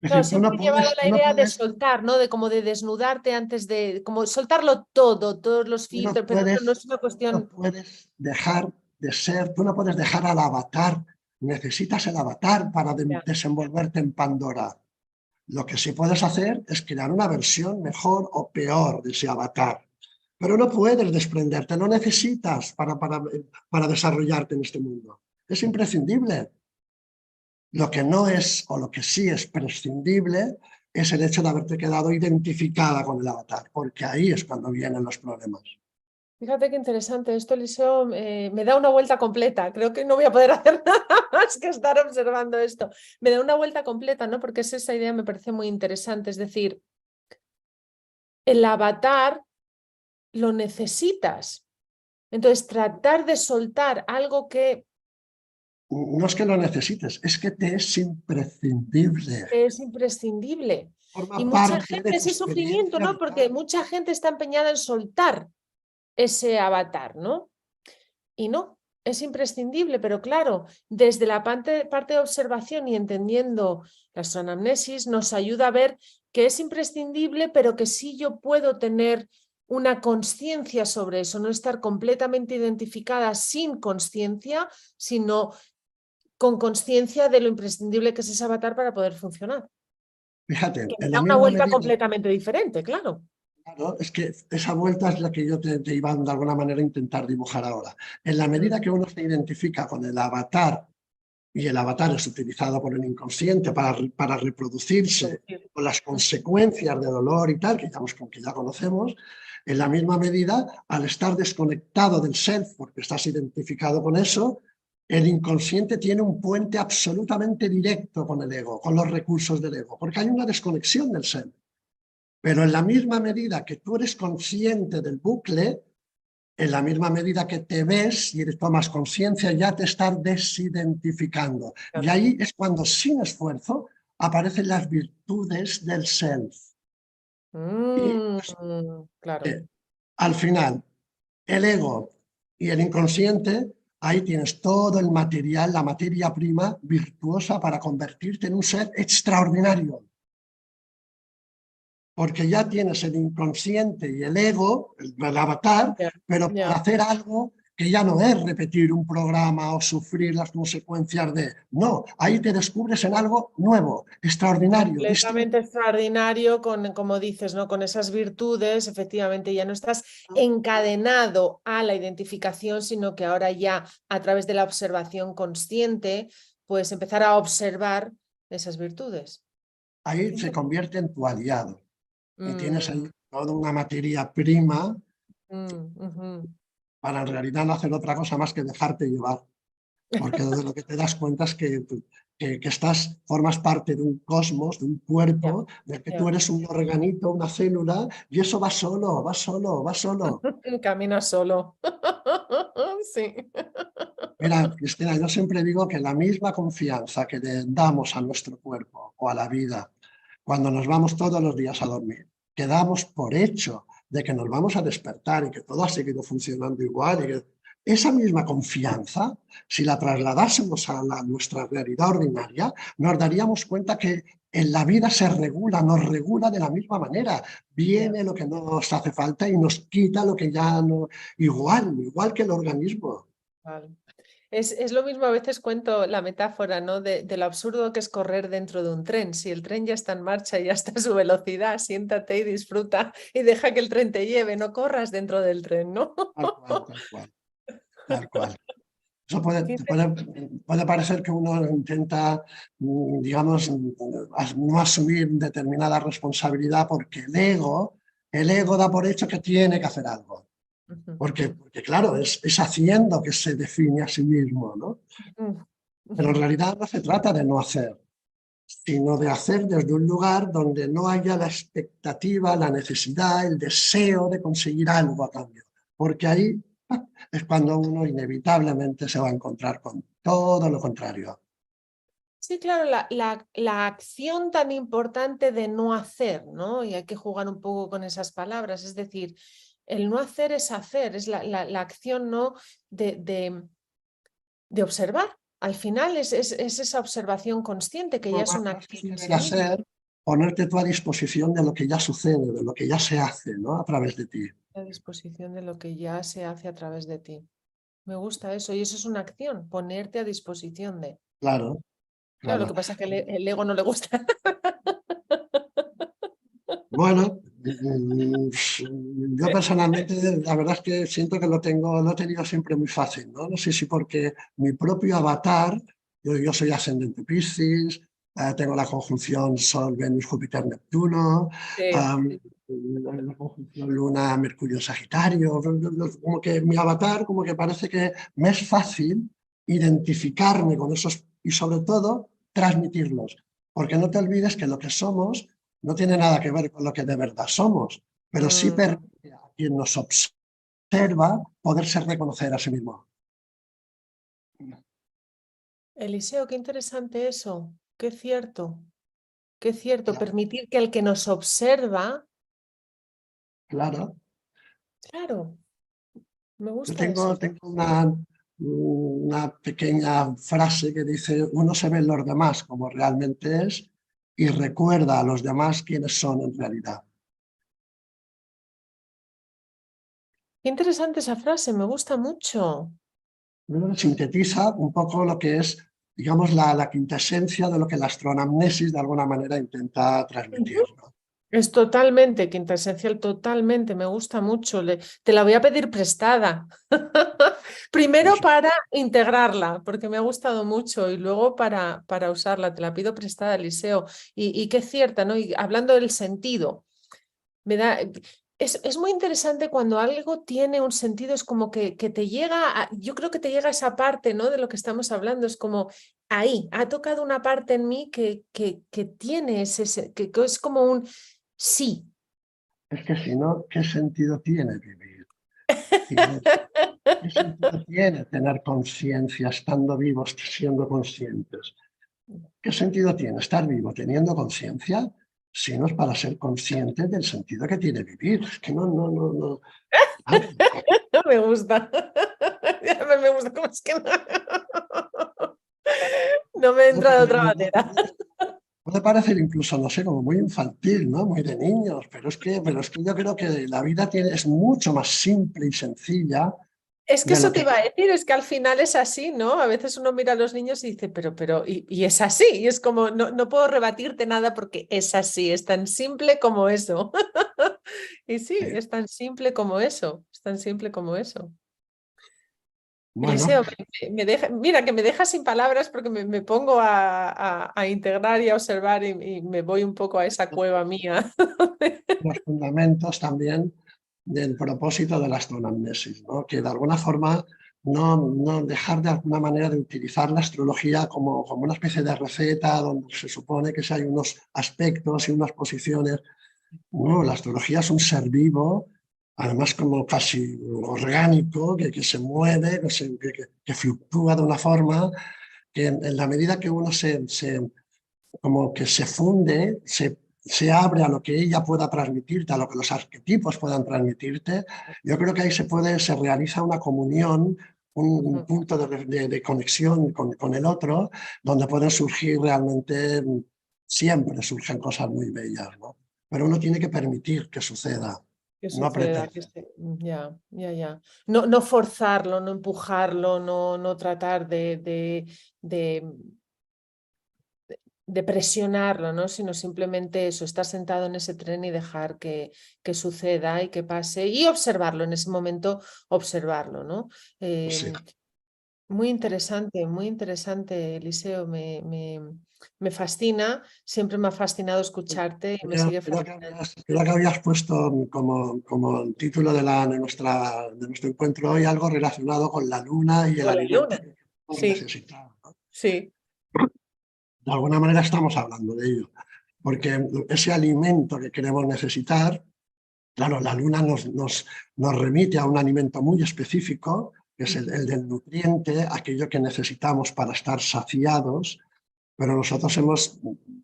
Es claro, decir, siempre he llevado tú la no idea de puedes, soltar, ¿no? De como de desnudarte antes de, como soltarlo todo, todos los tú no filtros, pero no puedes, es una no cuestión. puedes dejar de ser, tú no puedes dejar al avatar, necesitas el avatar para Ya, desenvolverte en Pandora. Lo que sí puedes hacer es crear una versión mejor o peor de ese avatar, pero no puedes desprenderte, lo necesitas para desarrollarte en este mundo. Es imprescindible. Lo que no es, o lo que sí es prescindible, es el hecho de haberte quedado identificada con el avatar, porque ahí es cuando vienen los problemas. fíjate qué interesante. Esto, Eliseo, me da una vuelta completa. Creo que no voy a poder hacer nada más que estar observando esto. Me da una vuelta completa, ¿no? Porque esa idea me parece muy interesante. Es decir, el avatar lo necesitas. Entonces, tratar de soltar algo que No es que lo necesites, es que te es imprescindible. es imprescindible. Y Forma mucha parte de gente, tu ese sufrimiento, experiencia ¿no? Porque vital. mucha gente está empeñada en soltar ese avatar, ¿no? Y no, es imprescindible, pero claro, desde la parte de observación y entendiendo la astroanamnesis nos ayuda a ver que es imprescindible, pero que sí yo puedo tener una conciencia sobre eso, no estar completamente identificada sin conciencia, sino con conciencia de lo imprescindible que es ese avatar para poder funcionar. Fíjate, Que me en da la una misma vuelta medida, completamente diferente, claro. claro, es que esa vuelta es la que yo te iba de alguna manera a intentar dibujar ahora. En la medida que uno se identifica con el avatar y el avatar es utilizado por el inconsciente para reproducirse con las consecuencias de dolor y tal, que ya conocemos, en la misma medida, al estar desconectado del self, porque estás identificado con eso, el inconsciente tiene un puente absolutamente directo con el ego, con los recursos del ego, porque hay una desconexión del self. Pero en la misma medida que tú eres consciente del bucle, en la misma medida que te ves y tomas conciencia, ya te estás desidentificando. Y Claro. ahí es cuando, sin esfuerzo, aparecen las virtudes del self. Y Claro. al final, el ego y el inconsciente, ahí tienes todo el material, la materia prima virtuosa para convertirte en un ser extraordinario. Porque ya tienes el inconsciente y el ego, el avatar, Ya, pero para ya. hacer algo que ya no es repetir un programa o sufrir las consecuencias de... No, ahí te descubres en algo nuevo, extraordinario, distinto. Completamente extraordinario con, como dices, ¿no? Con esas virtudes, efectivamente ya no estás encadenado a la identificación, sino que ahora ya a través de la observación consciente, puedes empezar a observar esas virtudes. Ahí se convierte en tu aliado y tienes Mm, ahí toda una materia prima ujú. para en realidad no hacer otra cosa más que dejarte llevar. Porque de lo que te das cuenta es que estás, formas parte de un cosmos, de un Ya, cuerpo, del que tú ya. eres un organito, una célula, y eso va solo, va solo, va solo. Camina solo. Sí. Mira, Cristina, yo siempre digo que la misma confianza que le damos a nuestro cuerpo o a la vida cuando nos vamos todos los días a dormir, que damos por hecho de que nos vamos a despertar y que todo ha seguido funcionando igual, y que esa misma confianza, si la trasladásemos a nuestra realidad ordinaria, nos daríamos cuenta que en la vida se regula, nos regula de la misma manera. Ya, Viene lo que nos hace falta y nos quita lo que ya no... Igual que el organismo. vale. Es lo mismo, a veces cuento la metáfora, ¿no? De lo absurdo que es correr dentro de un tren. Si el tren ya está en marcha y ya está a su velocidad, siéntate y disfruta y deja que el tren te lleve, no corras dentro del tren, ¿no? Tal cual, tal cual, tal cual. Eso puede, Qué puede parecer que uno intenta, digamos, no asumir determinada responsabilidad porque el ego da por hecho que tiene que hacer algo. Ujú, Porque claro, es haciendo que se define a sí mismo, ¿no? ujú, Pero en ujú. realidad no se trata de no hacer, sino de hacer desde un lugar donde no haya la expectativa, la necesidad, el deseo de conseguir algo a cambio. Porque ahí es cuando uno inevitablemente se va a encontrar con todo lo contrario. Sí, claro, la acción tan importante de no hacer, ¿no? Y hay que jugar un poco con esas palabras. Es decir, el no hacer es hacer, es la acción, ¿no? De observar. Al final es esa observación consciente que ya es una Más que acción en querer sí misma. hacer, ponerte tú a disposición de lo que ya sucede, de lo que ya se hace, ¿no? A través de ti. A disposición de lo que ya se hace a través de ti. Me gusta eso y eso es una acción, ponerte a disposición de. Claro, Claro, lo claro. que pasa es que el ego no le gusta. Bueno, yo personalmente la verdad es que siento que lo he tenido siempre muy fácil, ¿no? No sé si porque mi propio avatar, yo soy ascendente Piscis, tengo la conjunción Sol, Venus, Júpiter, Neptuno, Sí, la conjunción Luna, Mercurio, Sagitario, como que mi avatar como que parece que me es fácil identificarme con esos y sobre todo transmitirlos, porque no te olvides que lo que somos no tiene nada que ver con lo que de verdad somos, pero sí mm, permite a quien nos observa observa poderse reconocer a sí mismo. Eliseo, qué interesante eso. Qué cierto. Qué cierto. Claro, Permitir que el que nos observa, claro. claro, me Yo gusta tengo, eso. tengo una pequeña frase que dice, uno se ve en los demás como realmente es y recuerda a los demás quiénes son en realidad. Qué interesante esa frase, me gusta mucho. Sintetiza un poco lo que es, digamos, la quintesencia de lo que la astroanamnesis de alguna manera intenta Ujú. transmitir, ¿no? Es totalmente, quinta esencial, totalmente, me gusta mucho. Te la voy a pedir prestada. Primero Pues, para integrarla, porque me ha gustado mucho, y luego para usarla. Te la pido prestada, Eliseo. Y qué cierta, ¿no? Y hablando del sentido, me da, es muy interesante cuando algo tiene un sentido, es como que te llega, yo creo que te llega a esa parte, ¿no? De lo que estamos hablando, es como ahí, ha tocado una parte en mí que tiene que es como un sí. es que si no, ¿qué sentido tiene vivir? ¿Qué sentido tiene tener conciencia estando vivos, siendo conscientes? ¿Qué sentido tiene estar vivo teniendo conciencia si no es para ser consciente del sentido que tiene vivir? Es que no. Ah, Me gusta. Me gusta, ¿cómo es que no? No me no, entra de porque otra manera. puede parecer incluso, no sé, como muy infantil, ¿no? Muy de niños, pero es que yo creo que la vida es mucho más simple y sencilla Es que de lo eso te que... iba a decir, es que al final es así, ¿no? A veces uno mira a los niños y dice, y es así, y es como, no puedo rebatirte nada porque es así, es tan simple como eso. Y sí, es tan simple como eso, es tan simple como eso. Bueno, Eliseo, mira que me deja sin palabras porque me pongo a integrar y a observar y me voy un poco a esa cueva mía. los fundamentos también del propósito de la astroanamnesis, ¿no? Que de alguna forma no dejar de alguna manera de utilizar la astrología como una especie de receta donde se supone que si hay unos aspectos y unas posiciones. No, la astrología es un ser vivo, además como casi orgánico, que se mueve, que fluctúa de una forma que en la medida que uno como que se funde, se abre a lo que ella pueda transmitirte, a lo que los arquetipos puedan transmitirte, yo creo que ahí se realiza una comunión, un Ujú. punto de conexión con el otro, donde pueden surgir realmente, siempre surgen cosas muy bellas, ¿no? Pero uno tiene que permitir que suceda, Que no suceda, pretender. ya. No forzarlo, no empujarlo, no tratar de, de presionarlo, ¿no? Sino simplemente eso, estar sentado en ese tren y dejar que suceda y que pase y observarlo en ese momento, observarlo, ¿no? Pues sí. Muy interesante, Eliseo, me fascina, siempre me ha fascinado escucharte y me Creo, sigue creo que fascinando. habías puesto como el título de nuestro encuentro hoy algo relacionado con la luna y el Con la alimento luna, que sí, necesitamos, ¿no? sí. De alguna manera estamos hablando de ello, porque ese alimento que queremos necesitar, claro, la luna nos remite a un alimento muy específico, que es el del nutriente, aquello que necesitamos para estar saciados, pero nosotros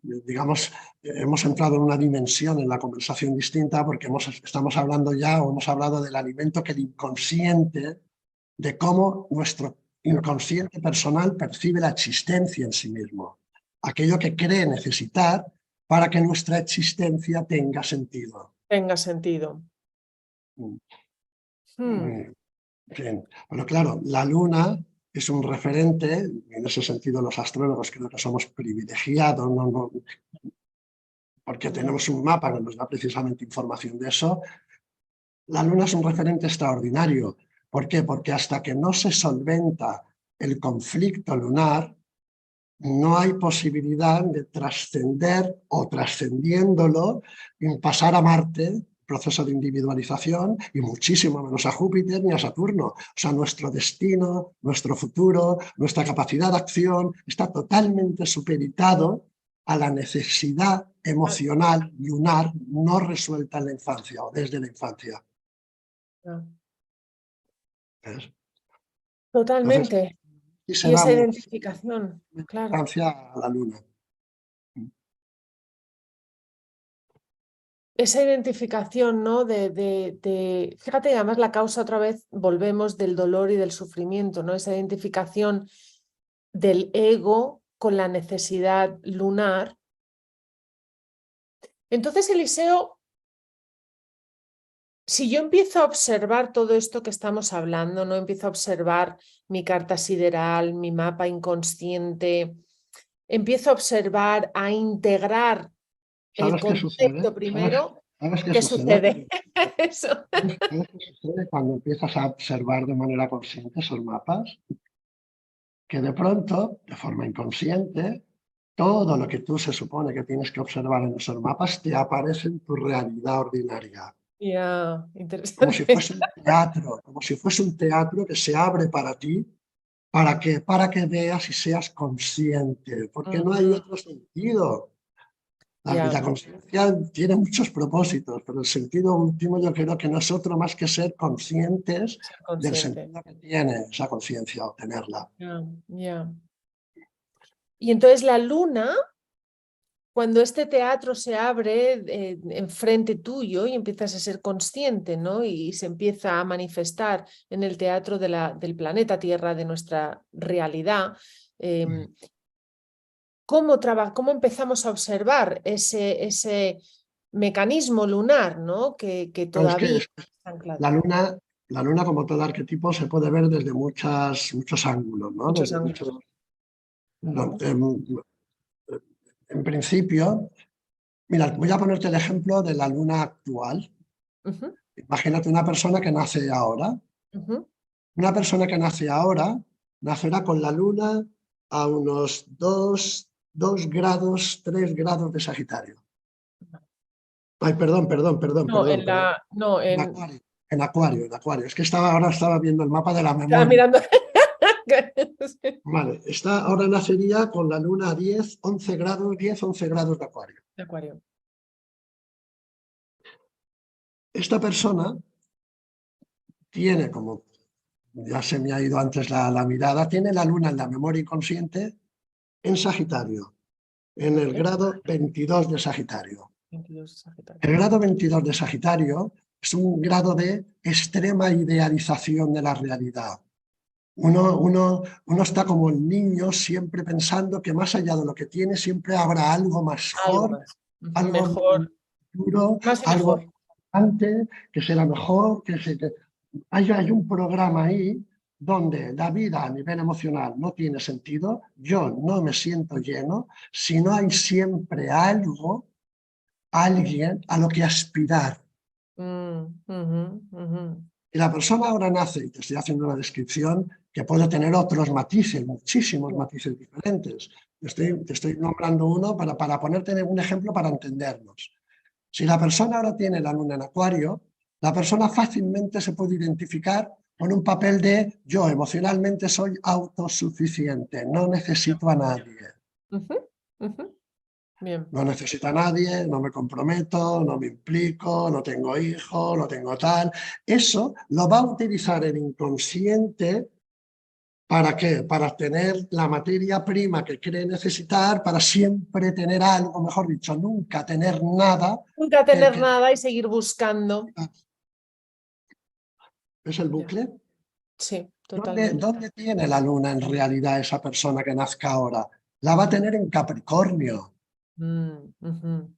digamos, hemos entrado en una dimensión en la conversación distinta porque estamos hablando ya o hemos hablado del alimento que el inconsciente, de cómo nuestro inconsciente personal percibe la existencia en sí mismo, aquello que cree necesitar para que nuestra existencia tenga sentido. Tenga sentido. Hmm. Bien. Pero claro, la Luna es un referente, en ese sentido los astrólogos creo que somos privilegiados, porque tenemos un mapa que nos da precisamente información de eso. La Luna es un referente extraordinario. ¿Por qué? Porque hasta que no se solventa el conflicto lunar, no hay posibilidad de trascender o trascendiéndolo, pasar a Marte, proceso de individualización, y muchísimo menos a Júpiter ni a Saturno. O sea, nuestro destino, nuestro futuro, nuestra capacidad de acción está totalmente supeditado a la necesidad Ah, emocional lunar no resuelta en la infancia o desde la infancia. ah. ¿ves? Entonces, Totalmente. y se Y da esa mucha identificación, claro. importancia a la luna. Esa identificación, ¿no? Fíjate, además la causa otra vez, volvemos del dolor y del sufrimiento, ¿no? Esa identificación del ego con la necesidad lunar. Entonces, Eliseo, si yo empiezo a observar todo esto que estamos hablando, ¿no? Empiezo a observar mi carta sideral, mi mapa inconsciente, empiezo a observar, a integrar el ¿Sabes qué sucede? concepto primero, ¿Sabes qué ¿qué sucede? sucede? Eso. ¿Sabes qué sucede cuando empiezas a observar de manera consciente esos mapas? Que de pronto, de forma inconsciente, todo lo que tú se supone que tienes que observar en esos mapas te aparece en tu realidad ordinaria. Ya, Como si interesante. fuese un teatro, como si fuese un teatro que se abre para ti, para que veas y seas consciente, porque no hay Ujú, otro sentido. La ya, conciencia tiene muchos propósitos, pero el sentido último yo creo que no es otro más que ser conscientes ser del consciente. sentido que tiene esa conciencia o tenerla. Ya, ya. Y entonces la luna, cuando este teatro se abre enfrente tuyo y empiezas a ser consciente, ¿no? Y se empieza a manifestar en el teatro del planeta Tierra, de nuestra realidad, ¿cómo empezamos a observar ese mecanismo lunar, ¿no? Que Pero es todavía que está anclado. la luna, la luna, como todo arquetipo, se puede ver desde muchos ángulos, ¿no? Muchos Desde muchos, ángulos. no, en principio, mira, voy a ponerte el ejemplo de la luna actual. Ujú, Imagínate una persona que nace ahora. ujú. Una persona que nace ahora nacerá con la luna a unos 2 grados, 3 grados de Sagitario. Ay, No, perdón. no, En Acuario, en Acuario. Es que ahora estaba viendo el mapa de la estaba memoria. mirando. Vale, ahora nacería con la luna a 11 grados de Acuario. De acuario. Esta persona tiene, como ya se me ha ido antes la mirada, tiene la luna en la memoria inconsciente en Sagitario, en el Vale. grado 22 de Sagitario. 22 Sagitario. El grado 22 de Sagitario es un grado de extrema idealización de la realidad. Uno está como el niño siempre pensando que más allá de lo que tiene siempre habrá algo Algo mejor, más. Ujú, algo más mejor. duro, Más y algo mejor. importante, que será mejor, hay un programa ahí donde la vida a nivel emocional no tiene sentido, yo no me siento lleno, si no hay siempre algo, alguien a lo que aspirar. Ujú, ujú. Y la persona ahora nace, y te estoy haciendo una descripción que puede tener otros matices, muchísimos matices diferentes. Te estoy nombrando uno para ponerte un ejemplo para entendernos. Si la persona ahora tiene la luna en Acuario, la persona fácilmente se puede identificar con un papel de yo emocionalmente soy autosuficiente, no necesito a nadie. Ujú, ujú. Bien. No necesito a nadie, no me comprometo, no me implico, no tengo hijos, no tengo tal. Eso lo va a utilizar el inconsciente. ¿Para qué? Para tener la materia prima que cree necesitar, para siempre tener algo, mejor dicho, nunca tener nada. Nunca Que, tener que, nada y seguir buscando. ¿Es el Ya. bucle? Sí, ¿Dónde, totalmente. dónde tiene la luna en realidad esa persona que nazca ahora? La va a tener en Capricornio. Ujú.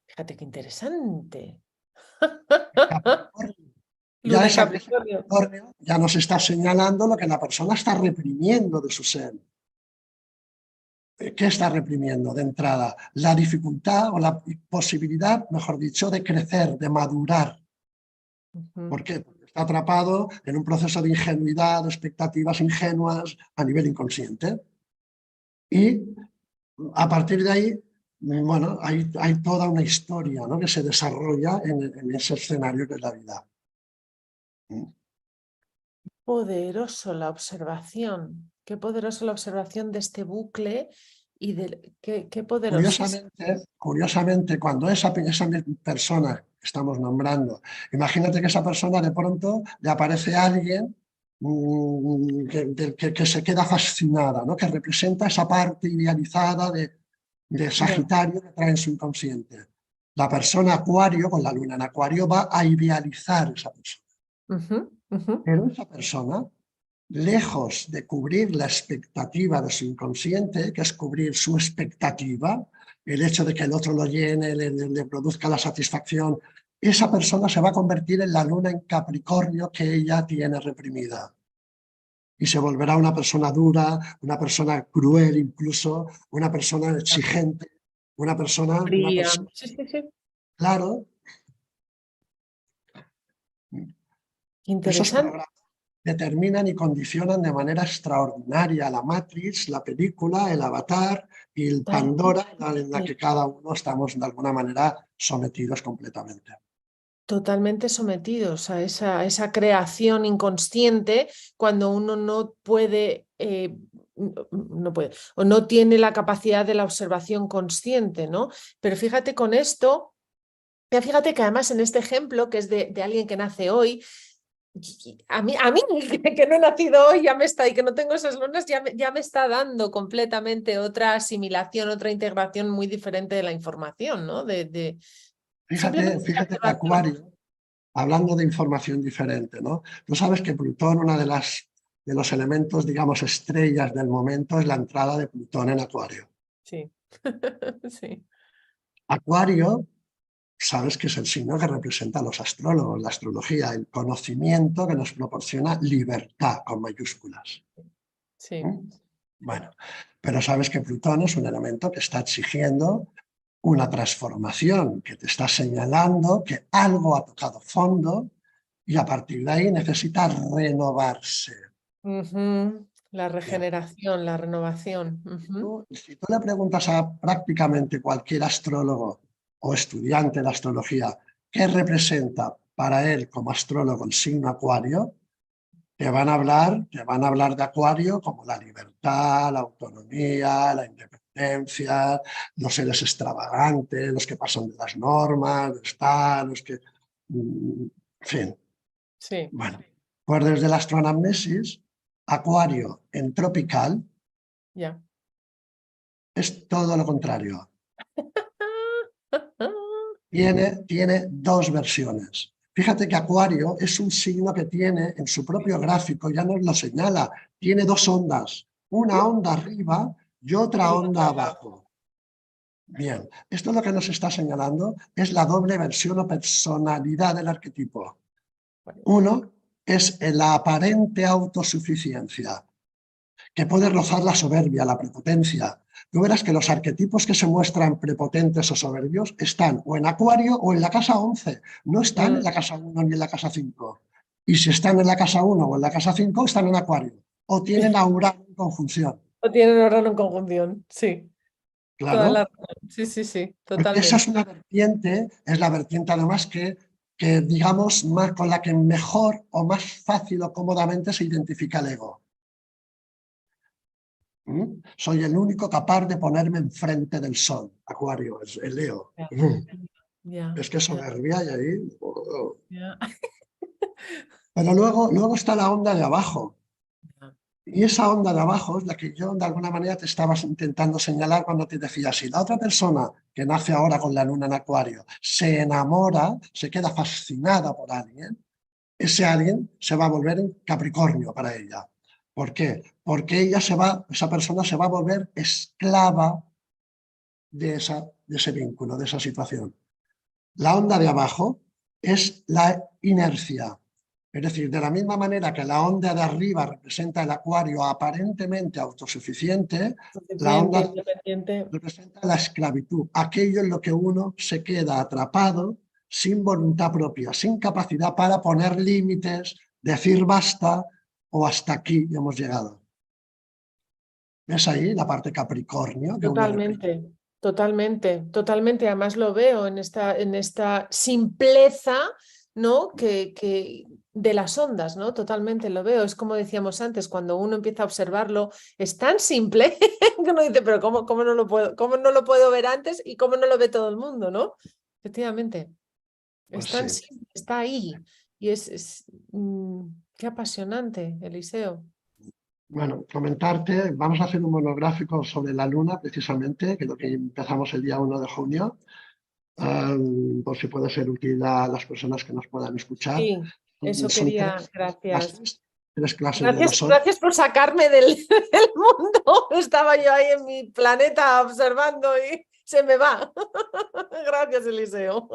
Fíjate qué interesante. En Capricornio. Ya Luna en ese Capricornio. Capricornio ya nos está señalando lo que la persona está reprimiendo de su ser. ¿Qué está reprimiendo de entrada? La dificultad o la posibilidad, mejor dicho, de crecer, de madurar. Ujú. ¿Por qué? Porque está atrapado en un proceso de ingenuidad, de expectativas ingenuas a nivel inconsciente. Y a partir de ahí, bueno, hay toda una historia, ¿no?, que se desarrolla en ese escenario que es la vida. Poderoso la observación. Qué poderosa la observación de este bucle y qué poderosísimo. Curiosamente, cuando esa persona estamos nombrando. Imagínate que esa persona de pronto le aparece alguien que se queda fascinada, ¿no? Que representa esa parte idealizada de Sagitario que trae en su inconsciente. La persona Acuario, con la luna en Acuario, va a idealizar esa persona. Pero esa persona, lejos de cubrir la expectativa de su inconsciente, que es cubrir su expectativa, el hecho de que el otro lo llene, le produzca la satisfacción, esa persona se va a convertir en la luna en Capricornio que ella tiene reprimida. Y se volverá una persona dura, una persona cruel incluso, una persona exigente, una persona Sí, sí, sí. claro. Esos Interesante. programas determinan y condicionan de manera extraordinaria la Matrix, la película, el Avatar y el Pandora, en la que cada uno estamos de alguna manera sometidos completamente. Totalmente sometidos a esa creación inconsciente cuando uno no puede, no puede, o no tiene la capacidad de la observación consciente, ¿no? Pero fíjate con esto, fíjate que además en este ejemplo, que es de alguien que nace hoy, a mí que no he nacido hoy ya me está, y que no tengo esas lunas, ya me está dando completamente otra asimilación, otra integración muy diferente de la información, ¿no? Simplemente Fíjate que Acuario, hablando de información diferente, ¿no? Tú sabes que Plutón, una de los elementos, digamos, estrellas del momento es la entrada de Plutón en Acuario. Sí, sí. Acuario, sabes que es el signo que representa a los astrólogos, la astrología, el conocimiento que nos proporciona libertad con mayúsculas. Sí. Bueno, pero sabes que Plutón es un elemento que está exigiendo una transformación, que te está señalando que algo ha tocado fondo y a partir de ahí necesita renovarse. La Bien. regeneración, la renovación. Si tú le preguntas a prácticamente cualquier astrólogo o estudiante de astrología qué representa para él como astrólogo el signo Acuario, te van a hablar de Acuario como la libertad, la autonomía, la independencia, los seres extravagantes, los que pasan de las normas, los que... En fin, Sí. bueno. Pues desde la astroanamnesis, Acuario en tropical Ya. es todo lo contrario. Tiene dos versiones. Fíjate que Acuario es un signo que tiene en su propio gráfico, ya nos lo señala, tiene dos ondas, una onda arriba y otra onda abajo. Bien, esto lo que nos está señalando es la doble versión o personalidad del arquetipo. Uno es la aparente autosuficiencia, que puede rozar la soberbia, la prepotencia. Tú verás que los arquetipos que se muestran prepotentes o soberbios están o en Acuario o en la casa 11, no están en la casa 1 ni en la casa 5. Y si están en la casa 1 o en la casa 5, están en Acuario. O tienen a Urano en conjunción. O tienen órgano en conjunción, sí. Toda la Claro, razón. Sí, sí, sí, esa es totalmente. una vertiente, es la vertiente además que digamos, más, con la que mejor o más fácil o cómodamente se identifica el ego. Soy el único capaz de ponerme enfrente del sol. Acuario, es el Leo. Ya, ya, Es que ya, soberbia y ahí. ya. Pero luego está la onda de abajo. Ya. Y esa onda de abajo es la que yo de alguna manera te estabas intentando señalar cuando te decía, si la otra persona que nace ahora con la luna en Acuario se enamora, se queda fascinada por alguien, ese alguien se va a volver en Capricornio para ella. ¿Por qué? Porque esa persona se va a volver esclava de ese vínculo, de esa situación. La onda de abajo es la inercia. Es decir, de la misma manera que la onda de arriba representa el Acuario aparentemente autosuficiente, la Suficiente, onda independiente. representa la esclavitud, aquello en lo que uno se queda atrapado sin voluntad propia, sin capacidad para poner límites, decir basta o hasta aquí hemos llegado. ¿Ves ahí la parte Capricornio que uno representa? Totalmente, totalmente, totalmente. Además lo veo en esta simpleza, ¿no? Que de las ondas, ¿no? Totalmente lo veo. Es como decíamos antes, cuando uno empieza a observarlo, es tan simple que uno dice, pero ¿cómo no lo puedo ver antes y cómo no lo ve todo el mundo, ¿no? Efectivamente. Pues Es tan sí. simple, está ahí. Y qué apasionante, Eliseo. Bueno, comentarte, vamos a hacer un monográfico sobre la luna, precisamente, que es lo que empezamos el día 1 de junio, por si puede ser útil a las personas que nos puedan escuchar. Sí, eso Son quería, gracias. tres clases de Gracias, 2 horas. gracias por sacarme del, del mundo. Estaba yo ahí en mi planeta observando y se me va. Gracias, Eliseo.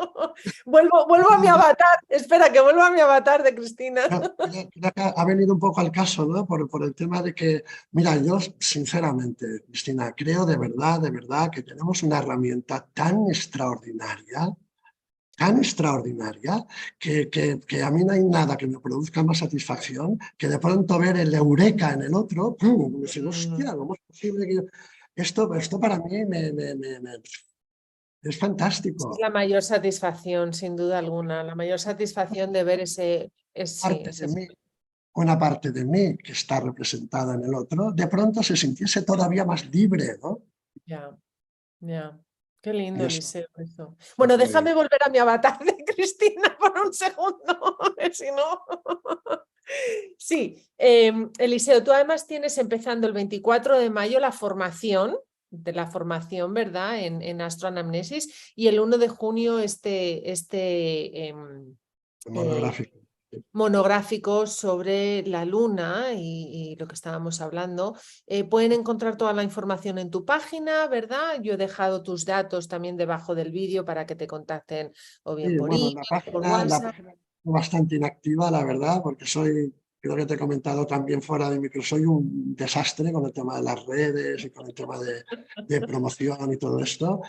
Vuelvo a mi avatar. Espera, que vuelva a mi avatar de Cristina. Creo que ha venido un poco al caso, ¿no? Por el tema de que, mira, yo sinceramente, Cristina, creo de verdad, que tenemos una herramienta tan extraordinaria, que a mí no hay nada que me produzca más satisfacción que de pronto ver el eureka en el otro, ¡pum! Y decir, hostia, ¿cómo es posible que yo... Esto para mí es Es fantástico. la mayor satisfacción, sin duda alguna. La mayor satisfacción de ver sí, Parte de mí, una parte de mí que está representada en el otro, de pronto se sintiese todavía más libre, ¿no? Ya, ya. Qué Y lindo, eso Eliseo, eso. es Bueno, muy... déjame volver a mi avatar de Cristina por un segundo, si no. Sí, Eliseo, tú además tienes empezando el 24 de mayo la formación, ¿verdad? En astroanamnesis y el 1 de junio eh, monográfico. monográfico sobre la luna y lo que estábamos hablando. Pueden encontrar toda la información en tu página, ¿verdad? Yo he dejado tus datos también debajo del vídeo para que te contacten o bien Sí, por bueno, email, por WhatsApp. la página es bastante inactiva, la verdad, porque creo que te he comentado también fuera de micro, soy un desastre con el tema de las redes y con el tema de promoción y todo esto,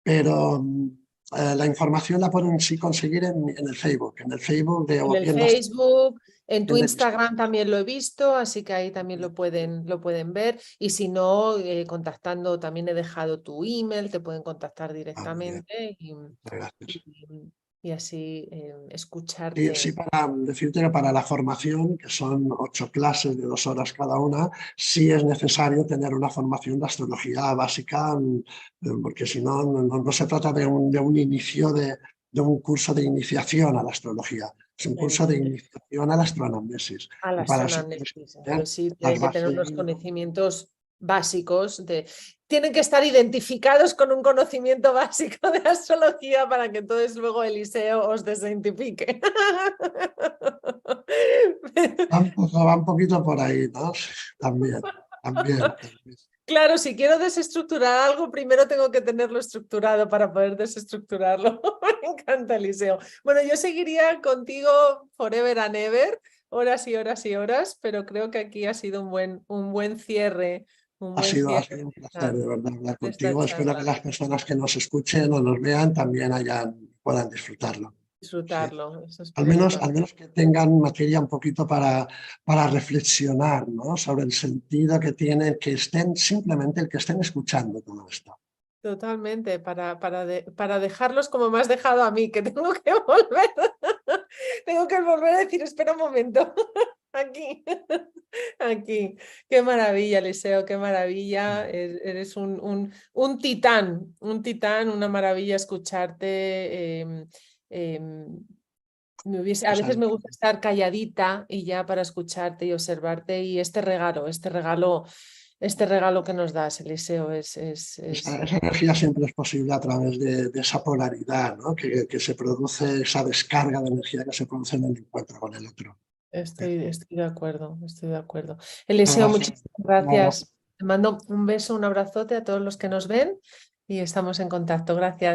pero la información la pueden sí conseguir en el Facebook, En o el bien Facebook, en tu bien de Instagram también lo he visto, así que ahí también lo pueden ver. Y si no, contactando, también he dejado tu email, te pueden contactar bien, directamente gracias. y- y así Sí, sí, escucharte. para decirte que para la formación, que son 8 clases de 2 horas cada una, sí es necesario tener una formación de astrología básica, porque si no, no se trata de un inicio de un curso de iniciación a la astrología, es un curso de iniciación a la astroanamnesis. A la Y para eso tienes que astroanálisis. tener Entonces sí, las tienen que tener bases unos mínimas. conocimientos básicos tienen que estar identificados con un conocimiento básico de astrología para que entonces luego Eliseo os desidentifique. Va un poquito por ahí, ¿no? También. Claro, si quiero desestructurar algo, primero tengo que tenerlo estructurado para poder desestructurarlo. Me encanta, Eliseo. Bueno, yo seguiría contigo forever and ever, horas y horas y horas, pero creo que aquí ha sido un buen cierre, un buen Ha cierre sido un placer de verdad hablar de esta contigo. Espero que charla. las personas que nos escuchen o nos vean también puedan disfrutarlo. Sí. Disfrutarlo, eso espero Al también. menos que tengan materia un poquito para reflexionar, ¿no? Sobre el sentido que tiene que estén simplemente el que estén escuchando todo esto. Totalmente, para dejarlos como me has dejado a mí, que tengo que volver. Tengo que volver a decir, espera un momento. Aquí, aquí. Qué maravilla, Eliseo, qué maravilla. Eres un titán, una maravilla escucharte. A Pues, veces me gusta estar calladita y ya para escucharte y observarte y este regalo que nos das, Eliseo, esa energía siempre es posible a través de esa polaridad, ¿no? Que se produce, esa descarga de energía que se produce en el encuentro con el otro. estoy de acuerdo, estoy de acuerdo. Un Eliseo, abrazo. muchísimas Un abrazo. gracias. Te mando un beso, un abrazote a todos los que nos ven y estamos en contacto. Gracias.